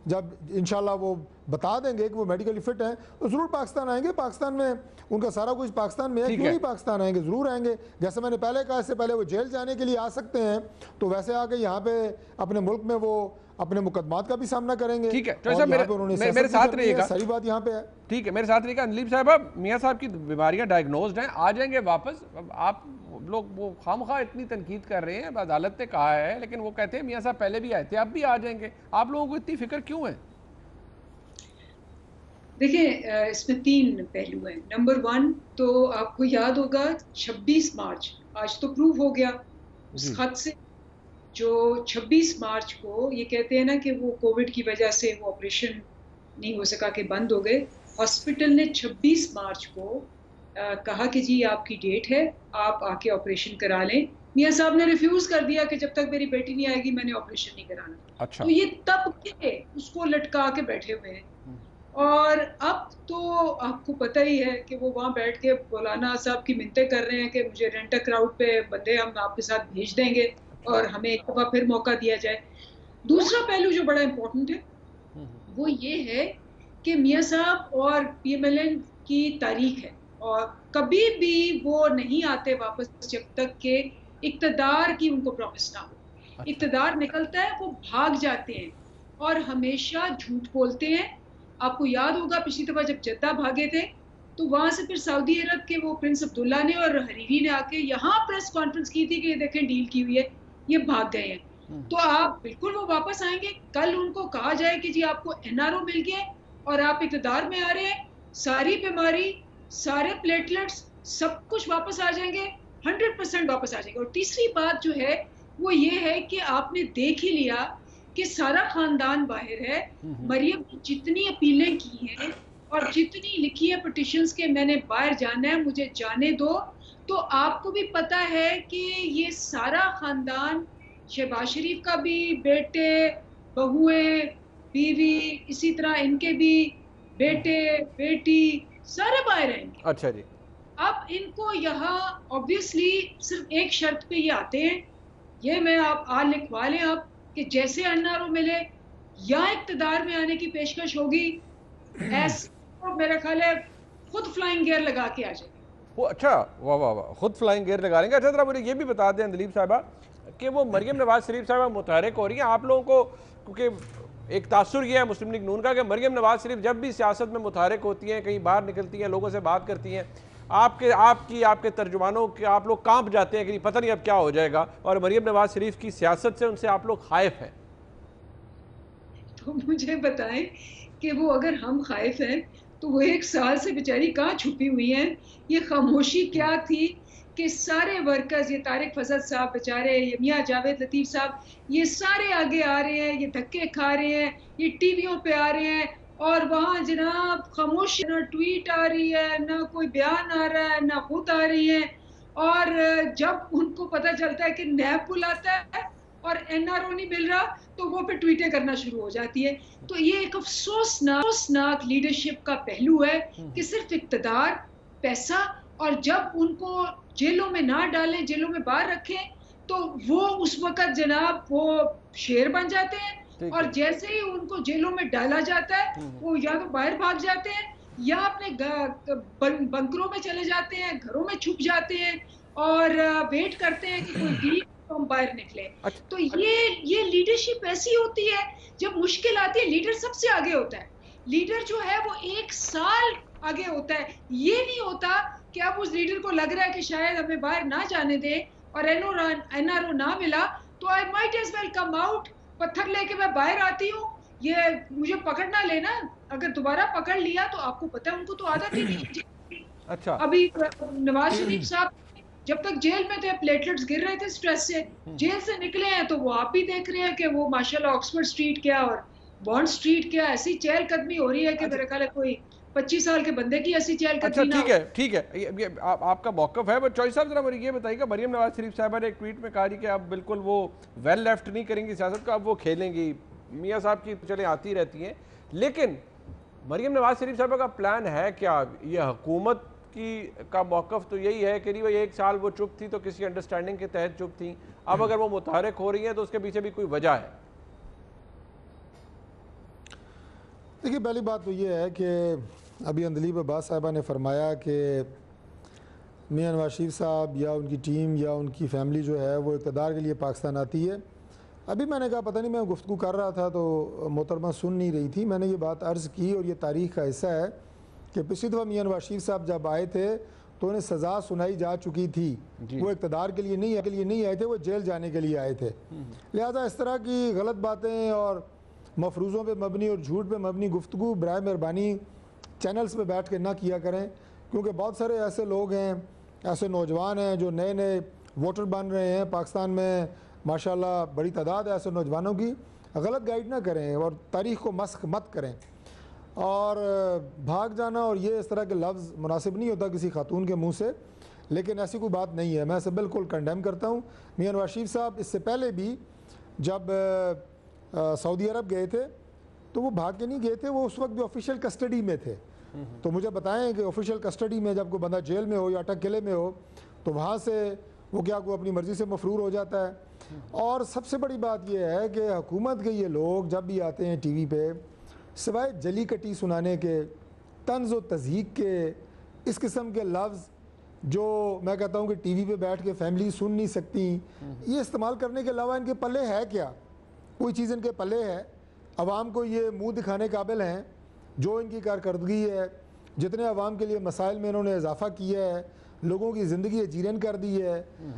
जब इंशाल्लाह वो बता देंगे कि वो मेडिकली फिट हैं तो ज़रूर पाकिस्तान आएंगे। पाकिस्तान में उनका सारा कुछ पाकिस्तान में है, क्यों नहीं पाकिस्तान आएंगे, ज़रूर आएंगे। जैसे मैंने पहले कहा, इससे पहले वो जेल जाने के लिए आ सकते हैं, तो वैसे आके यहाँ पे अपने मुल्क में वो अपने मुकदमात का भी सामना करेंगे। ठीक है, तो मेरे साथ रहिएगा, सारी बात यहाँ पे है। ठीक है, मेरे साथ रहिएगा। अनलीब साहब, मियाँ साहब की बीमारियां डायग्नोज्ड हैं, आ जाएंगे वापस। आप लोग वो खामखा इतनी तनकीद कर रहे हैं, अदालत ने कहा है, लेकिन वो कहते हैं मियाँ साहब पहले भी आए थे, अब भी आ जाएंगे। आप लोगों को इतनी फिक्र क्यों है? देखिए, इसमें 3 पहलू हैं। नंबर 1 तो आपको याद होगा 26 मार्च, आज तो प्रूव हो गया उस खत से, जो 26 मार्च को ये कहते हैं ना कि वो कोविड की वजह से वो ऑपरेशन नहीं हो सका कि बंद हो गए। हॉस्पिटल ने 26 मार्च को कहा कि जी आपकी डेट है, आप आके ऑपरेशन करा लें। मियाँ साहब ने रिफ्यूज कर दिया कि जब तक मेरी बेटी नहीं आएगी मैंने ऑपरेशन नहीं कराना। अच्छा। तो ये तब के उसको लटका के बैठे हुए हैं। और अब तो आपको पता ही है कि वो वहाँ बैठ के मौलाना साहब की मिन्नतें कर रहे हैं कि मुझे रेंट क्राउड पे बंदे हम आपके साथ भेज देंगे और हमें एक दफ़ा फिर मौका दिया जाए। दूसरा पहलू जो बड़ा इम्पोर्टेंट है वो ये है कि मियाँ साहब और PMLN की तारीख है, और कभी भी वो नहीं आते वापस जब तक के इक़्तिदार की उनको प्रॉमिस ना हो। इक़्तिदार निकलता है वो भाग जाते हैं और हमेशा झूठ बोलते हैं। आपको याद होगा पिछली दफ़ा जब जद्दा भागे थे तो वहाँ से फिर सऊदी अरब के वो प्रिंस अब्दुल्ला ने और हरीरी ने आके यहाँ प्रेस कॉन्फ्रेंस की थी कि ये देखें डील की हुई है, ये भाग गए हैं। तो आप बिल्कुल वो वापस आएंगे, कल उनको कहा जाए कि जी आपको NRO मिल गया और आप इक़्तिदार में आ रहे हैं, सारी बीमारी, सारे प्लेटलेट्स सब कुछ वापस आ जाएंगे, 100% वापस आ जाएंगे। और तीसरी बात जो है वो ये है कि आपने देख ही लिया कि सारा खानदान बाहर है। मरियम ने जितनी अपीलें की हैं और जितनी लिखी है पिटिशंस के मैंने बाहर जाना है, मुझे जाने दो, तो आपको भी पता है कि ये सारा खानदान, शहबाज शरीफ का भी बेटे, बहुएं, बीवी, इसी तरह इनके भी बेटे बेटी सारे बाहर हैं। अच्छा जी। अब इनको यहाँ ऑब्वियसली सिर्फ एक शर्त पे ये आते हैं, ये मैं आप आज लिखवा लें आप, कि जैसे NRO मिले या इक़्तिदार में आने की पेशकश होगी, ऐसे तो मेरा ख्याल है खुद फ्लाइंग गियर लगा के आ जाएंगे वो। अच्छा, वाह वाह वाह, खुद फ्लाइंग गियर लगा लेंगे। अच्छा, जरा मुझे ये भी बता दें अंदलीब साहबा कि वो मरियम नवाज शरीफ साहबा मुतहरिक हो रही हैं आप लोगों को, क्योंकि एक तासुर ये है मुस्लिम लीग नून का कि मरियम नवाज शरीफ जब भी सियासत में मुतहरिक होती हैं, कहीं बाहर निकलती हैं, लोगों से बात करती हैं, आपके तर्जुमानों के आप लोग कांप जाते हैं कि पता नहीं अब क्या हो जाएगा, और मरियम नवाज शरीफ की सियासत से उनसे आप लोग खाइफ हैं। तो मुझे बताएं कि वो अगर हम खाइफ हैं तो वो 1 साल से बेचारी कहाँ छुपी हुई हैं? ये खामोशी क्या थी कि सारे वर्कर्स, ये तारिक फजल साहब बेचारे, ये मियाँ जावेद लतीफ़ साहब, ये सारे आगे आ रहे हैं, ये धक्के खा रहे हैं, ये टीवियों पे आ रहे हैं, और वहाँ जनाब खामोशी, ना ट्वीट आ रही है, ना कोई बयान आ रहा है, ना खुद आ रही है। और जब उनको पता चलता है कि नैब बुलाता है और NRO नहीं मिल रहा तो वो फिर ट्वीटें करना शुरू हो जाती है। तो ये एक अफसोसनाक लीडरशिप का पहलू है कि सिर्फ इक़्तिदार, पैसा, और जब उनको जेलों में ना डालें, जेलों में बाहर रखें, तो वो उस वक़्त जनाब वो शेर बन जाते हैं, और जैसे ही उनको जेलों में डाला जाता है वो या तो बाहर भाग जाते हैं या अपने बंकरों में चले जाते हैं, घरों में छुप जाते हैं और वेट करते हैं कि कोई लीक तो हम बाहर निकले। तो ये लीडरशिप ऐसी होती है जब मुश्किल आती है लीडर सबसे आगे होता है। लीडर जो है वो 1 साल आगे होता है। ये नहीं होता कि अब उस लीडर को लग रहा है कि शायद हमें बाहर ना जाने दें और एनआरओ ना मिला तो I might as well come out, पत्थर लेके मैं बाहर आती हूँ, ये मुझे पकड़ ना लेना। अगर दोबारा पकड़ लिया तो आपको पता है उनको तो आदत ही नहीं है। अच्छा, अभी नवाज शरीफ साहब जब तक जेल में थे प्लेटलेट्स गिर रहे थे स्ट्रेस से, जेल से निकले हैं तो वो आप भी देख रहे हैं कि वो माशाल्लाह ऑक्सफोर्ड स्ट्रीट क्या और बॉन्ड स्ट्रीट क्या ऐसी चहलकदमी हो रही है कि मेरे ख्याल है कोई 25 साल के बंदे की ऐसी चहलकदमी ना। ठीक है, ये आपका मौकफ है। बट चॉइस साहब जरा मुझे ये बताइएगा, मरियम नवाज शरीफ साहबा ने एक ट्वीट में कहा कि अब बिल्कुल वो वेल लेफ्ट नहीं करेंगी सियासत को, अब वो खेलेंगी। मियाँ साहब की चलें आती रहती हैं, लेकिन मरियम नवाज शरीफ साहबा का प्लान है क्या? ये हुकूमत का मौकफ तो यही है कि नहीं भाई 1 साल वो चुप थी तो किसी अंडरस्टैंडिंग के तहत चुप थी, अब अगर वो मुतहरक हो रही है तो उसके पीछे भी कोई वजह है? देखिए, पहली बात तो ये है कि अभी अंदलीब अब्बास साहिबा ने फरमाया कि मियां नवाज शरीफ साहब या उनकी टीम या उनकी फैमिली जो है वो इक़्तिदार के लिए पाकिस्तान आती है। अभी मैंने कहा पता नहीं, मैं गुफ्तगू कर रहा था तो मोहतरमा सुन नहीं रही थी। मैंने ये बात अर्ज़ की और ये तारीख़ का हिस्सा है कि पिछली दफ़ा मियां नवाज शरीफ साहब जब आए थे तो उन्हें सज़ा सुनाई जा चुकी थी। वो इक़्तिदार के लिए नहीं आए थे, वो जेल जाने के लिए आए थे। लिहाजा इस तरह की गलत बातें और मफरूज़ों पे मबनी और झूठ पे मबनी गुफ्तगू बराए मेहरबानी चैनल्स पे बैठ के ना किया करें, क्योंकि बहुत सारे ऐसे लोग हैं, ऐसे नौजवान हैं जो नए नए वोटर बन रहे हैं पाकिस्तान में। माशाल्लाह बड़ी तादाद है ऐसे नौजवानों की। गलत गाइड ना करें और तारीख़ को मस्ख मत करें। और भाग जाना और ये इस तरह के लफ्ज़ मुनासिब नहीं होता किसी खातून के मुँह से, लेकिन ऐसी कोई बात नहीं है। मैं इसे बिल्कुल कंडेम करता हूँ। मियां नवाज शरीफ साहब इससे पहले भी जब सऊदी अरब गए थे तो वो भाग के नहीं गए थे, वो उस वक्त भी ऑफिशियल कस्टडी में थे। तो मुझे बताएं कि ऑफिशियल कस्टडी में जब कोई बंदा जेल में हो या अटक किले में हो तो वहाँ से वो क्या कोई अपनी मर्ज़ी से मफरूर हो जाता है। और सबसे बड़ी बात यह है कि हुकूमत के ये लोग जब भी आते हैं टीवी पे, सिवाय जली कटी सुनाने के, तंज़ व तज़हीक के इस किस्म के लफ्ज़ जो मैं कहता हूँ कि टीवी पे बैठ के फैमिली सुन नहीं सकती, ये इस्तेमाल करने के अलावा इनके पल्ले है क्या? कोई चीज़ इनके पल्ले है? अवाम को ये मुंह दिखाने काबिल हैं? जो इनकी कारकर्दगी है, जितने अवाम के लिए मसाइल में इन्होंने इजाफा किया है, लोगों की ज़िंदगी जीरन कर दी है,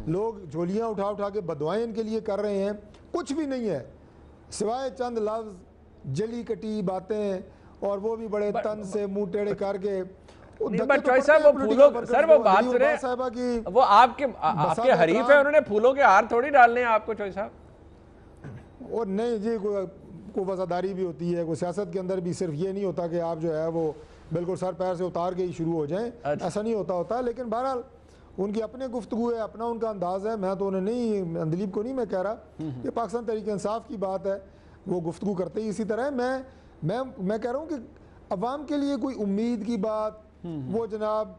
लोग झोलियाँ उठा उठा के बदुआएं इनके लिए कर रहे हैं, कुछ भी नहीं है सिवाय चंद लफ्ज़, जली कटी बातें, और वो भी बड़े तन से मुंह टेढ़े करके। वो बात सुने, वो आपके हरीफ है, उन्होंने फूलों के हार थोड़ी डालने हैं आपको चॉइस साहब। और नहीं जी, कोई वज़ादारी भी होती है, कोई सियासत के अंदर भी सिर्फ ये नहीं होता कि आप जो है वो बिल्कुल सर पैर से उतार के ही शुरू हो जाएं। ऐसा नहीं होता। लेकिन बहरहाल उनकी अपने गुफ्तगू है, अपना उनका अंदाज़ है। मैं तो उन्हें नहीं, अंदलीब को नहीं मैं कह रहा, ये पाकिस्तान तहरीक इंसाफ की बात है, वो गुफ्तगू करते ही इसी तरह है। मैं कह रहा हूँ कि अवाम के लिए कोई उम्मीद की बात, वो जनाब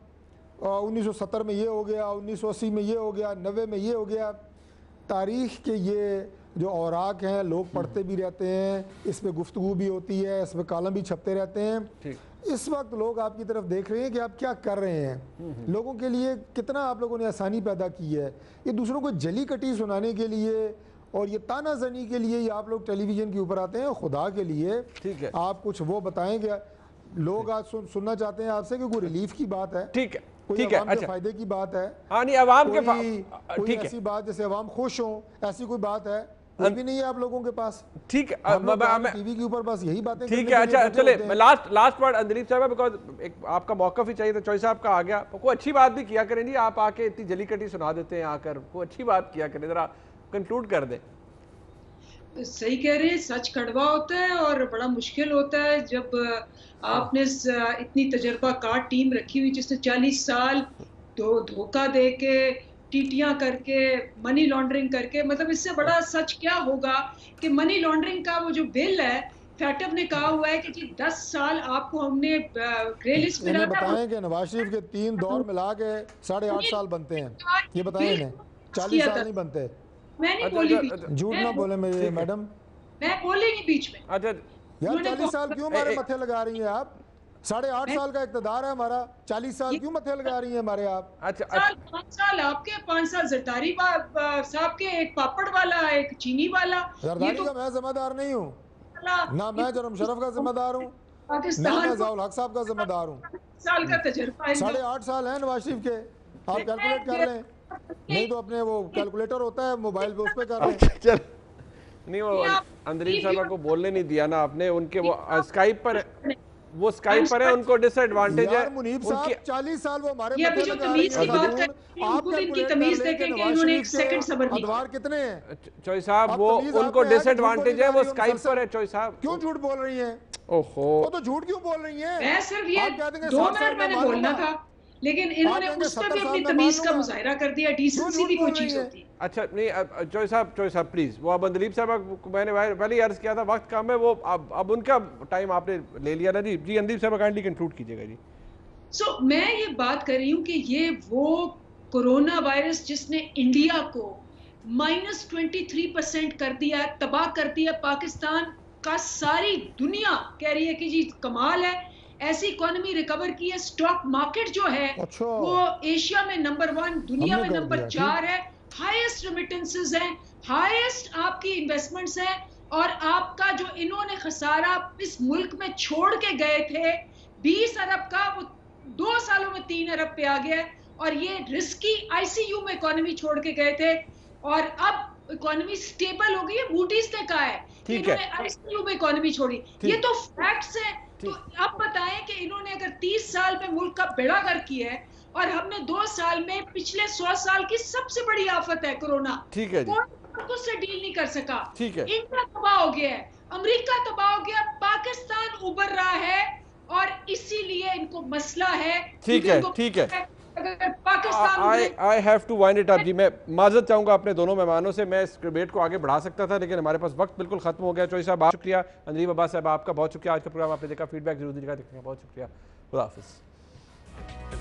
1970 में ये हो गया, 1980 में ये हो गया, 90 में ये हो गया, तारीख़ के ये जो औराक हैं लोग पढ़ते भी रहते हैं, इस पर गुफ्तगू भी होती है, इस पर कालम भी छपते रहते हैं। इस वक्त लोग आपकी तरफ देख रहे हैं कि आप क्या कर रहे हैं, लोगों के लिए कितना आप लोगों ने आसानी पैदा की है। ये दूसरों को जली कटी सुनाने के लिए और ये ताना जनी के लिए ये आप लोग टेलीविज़न के ऊपर आते हैं। खुदा के लिए ठीक है, आप कुछ वो बताएं कि लोग आज सुनना चाहते हैं आपसे कि कोई रिलीफ की बात है, ठीक है, ठीक है, अच्छा फायदे की बात है, अवाम के कोई ऐसी बात जैसे अवाम खुश हो, ऐसी कोई बात है कुछ भी नहीं है आप लोगों के पास। ठीक है, टीवी के ऊपर बस यही बातें। ठीक है, अच्छा चले मैं लास्ट वर्ड अंदलीब साहब, बिकॉज एक आपका मौकफ ही चाहिए था, चॉइस साहब का आ गया। कोई अच्छी बात भी किया करें जी, आप आके इतनी जली कटी सुना देते हैं, आकर कोई अच्छी बात किया करें, जरा कंक्लूड कर दें। सही कह रहे हैं, सच कड़वा होता है और बड़ा मुश्किल होता है जब आपने इतनी तजर्बाकार टीम रखी हुई जिसने 40 साल धोखा दे के, टीटियां करके, मनी लॉन्ड्रिंग करके, मतलब इससे बड़ा सच क्या होगा कि मनी लॉन्ड्रिंग का वो जो बिल है, फैटफ ने कहा हुआ है कि जी 10 साल आपको हमने ग्रे लिस्ट में रखा। बताएं कि नवाज शरीफ के 3 दौर मिला के 8.5 साल बनते हैं, ये बताएं इन्हें, 40 साल नहीं बनते। मैं नहीं बोली, झूठ ना बोले मेरे मैडम, मैं बोली नहीं बीच में। अच्छा यार 40 साल क्यों हमारे मथे लगा रही हैं आप? 8.5 साल का इक़्तिदार है हमारा, 40 साल क्यों मथे लगा रही हैं हमारे आप? अच्छा 5 साल आपके, 5 साल जरदारी साहब के, एक पापड़ वाला, एक चीनी वाला। जरदारी का मैं जिम्मेदार नहीं हूँ। ना मैं जनाब मुशर्रफ का जिम्मेदार हूँ, ना पाकिस्तान मैं ज़ियाउल हक साहब का जिम्मेदार हूँ। साल का तजुर्बा है। 8.5 साल है नवाज शरीफ के, आप कैलकुलेट कर लें, नहीं तो अपने वो कैलकुलेटर होता है मोबाइल पे, उस पर कर लें। चल नहीं, वो अंदरीब साहब को बोलने नहीं दिया ना आपने, उनके वो स्काइप पर है, उनको डिसएडवांटेज है। मुनीब साहब 40 साल वो हमारे ये अभी जो तमीज की बात कर, उनको इनकी तमीज देखें कि इन्होंने एक सेकंड सब्र नहीं किया। कितने हैं चौई साहब, वो उनको डिसएडवांटेज है, वो स्काइप पर है। चौई साहब क्यों झूठ बोल रही हैं? ओहो, वो तो झूठ क्यों बोल रही हैं? मैं सिर्फ ये आप कह देंगे 2 60 साल मिनट मैंने में बोलना मारूंगा। था, लेकिन इन्होंने कहेंगे उस पर 70 भी साल अपनी में तमीज का मारूंगा। मुजाहरा कर दिया। डिसेंसी झूठ भी कोई बोल रही चीज है। होती है। अच्छा नहीं, चौई साहब प्लीज, वो अब अंदरीब साहब को मैंने पहले ही अर्ज किया था, वक्त कम है, वो अब उनका टाइम आपने ले लिया ना जी। जी अंदरीब साहब काइंडली कंक्लूड कीजिएगा जी। सो मैं ये बात कर रही हूँ कि ये वो कोरोना वायरस जिसने इंडिया को -23% कर दिया, तबाह कर दिया, पाकिस्तान का सारी दुनिया कह रही है कि जी कमाल है, ऐसी इकोनॉमी रिकवर की है। स्टॉक मार्केट जो है वो एशिया में नंबर 1, दुनिया में नंबर 4 है। हाईएस्ट रेमिटेंसेस हैं, हाईएस्ट आपकी इन्वेस्टमेंट्स हैं, और आपका जो इन्होंने खसारा इस मुल्क में छोड़ के गए थे 20 अरब का, वो 2 सालों में 3 अरब पे आ गया है। और ये रिस्की आईसीयू में इकोनॉमी छोड़ के गए थे, और अब इकोनॉमी स्टेबल हो गई है। मूडीज ने कहा है कि इन्होंने आईसीयू में इकोनॉमी छोड़ी। ये तो फैक्ट्स है। तो अब बताएं कि इन्होंने अगर 30 साल में मुल्क का बेड़ा गर्क किया है, और हमने 2 साल में पिछले 100 साल की सबसे बड़ी आफत है कोरोना, ठीक है जी, कोई उससे डील नहीं कर सका। ठीक है, इंडिया तबाह हो गया है, अमेरिका तबाह हो गया, पाकिस्तान उभर रहा है, और इसीलिए इनको मसला है। ठीक है, ठीक है। I have to wind it up जी। मैं माजरत चाहूंगा अपने दोनों मेहमानों से, मैं इस डिबेट को आगे बढ़ा सकता था, लेकिन हमारे पास वक्त बिल्कुल खत्म हो गया। चौई साहब बहुत शुक्रिया, अंदरीब अब्बास साहब आपका बहुत शुक्रिया, आज का प्रोग्राम आपने देखा, फीडबैक जरूर दीजिएगा। बहुत शुक्रिया, खुदा हाफिज़।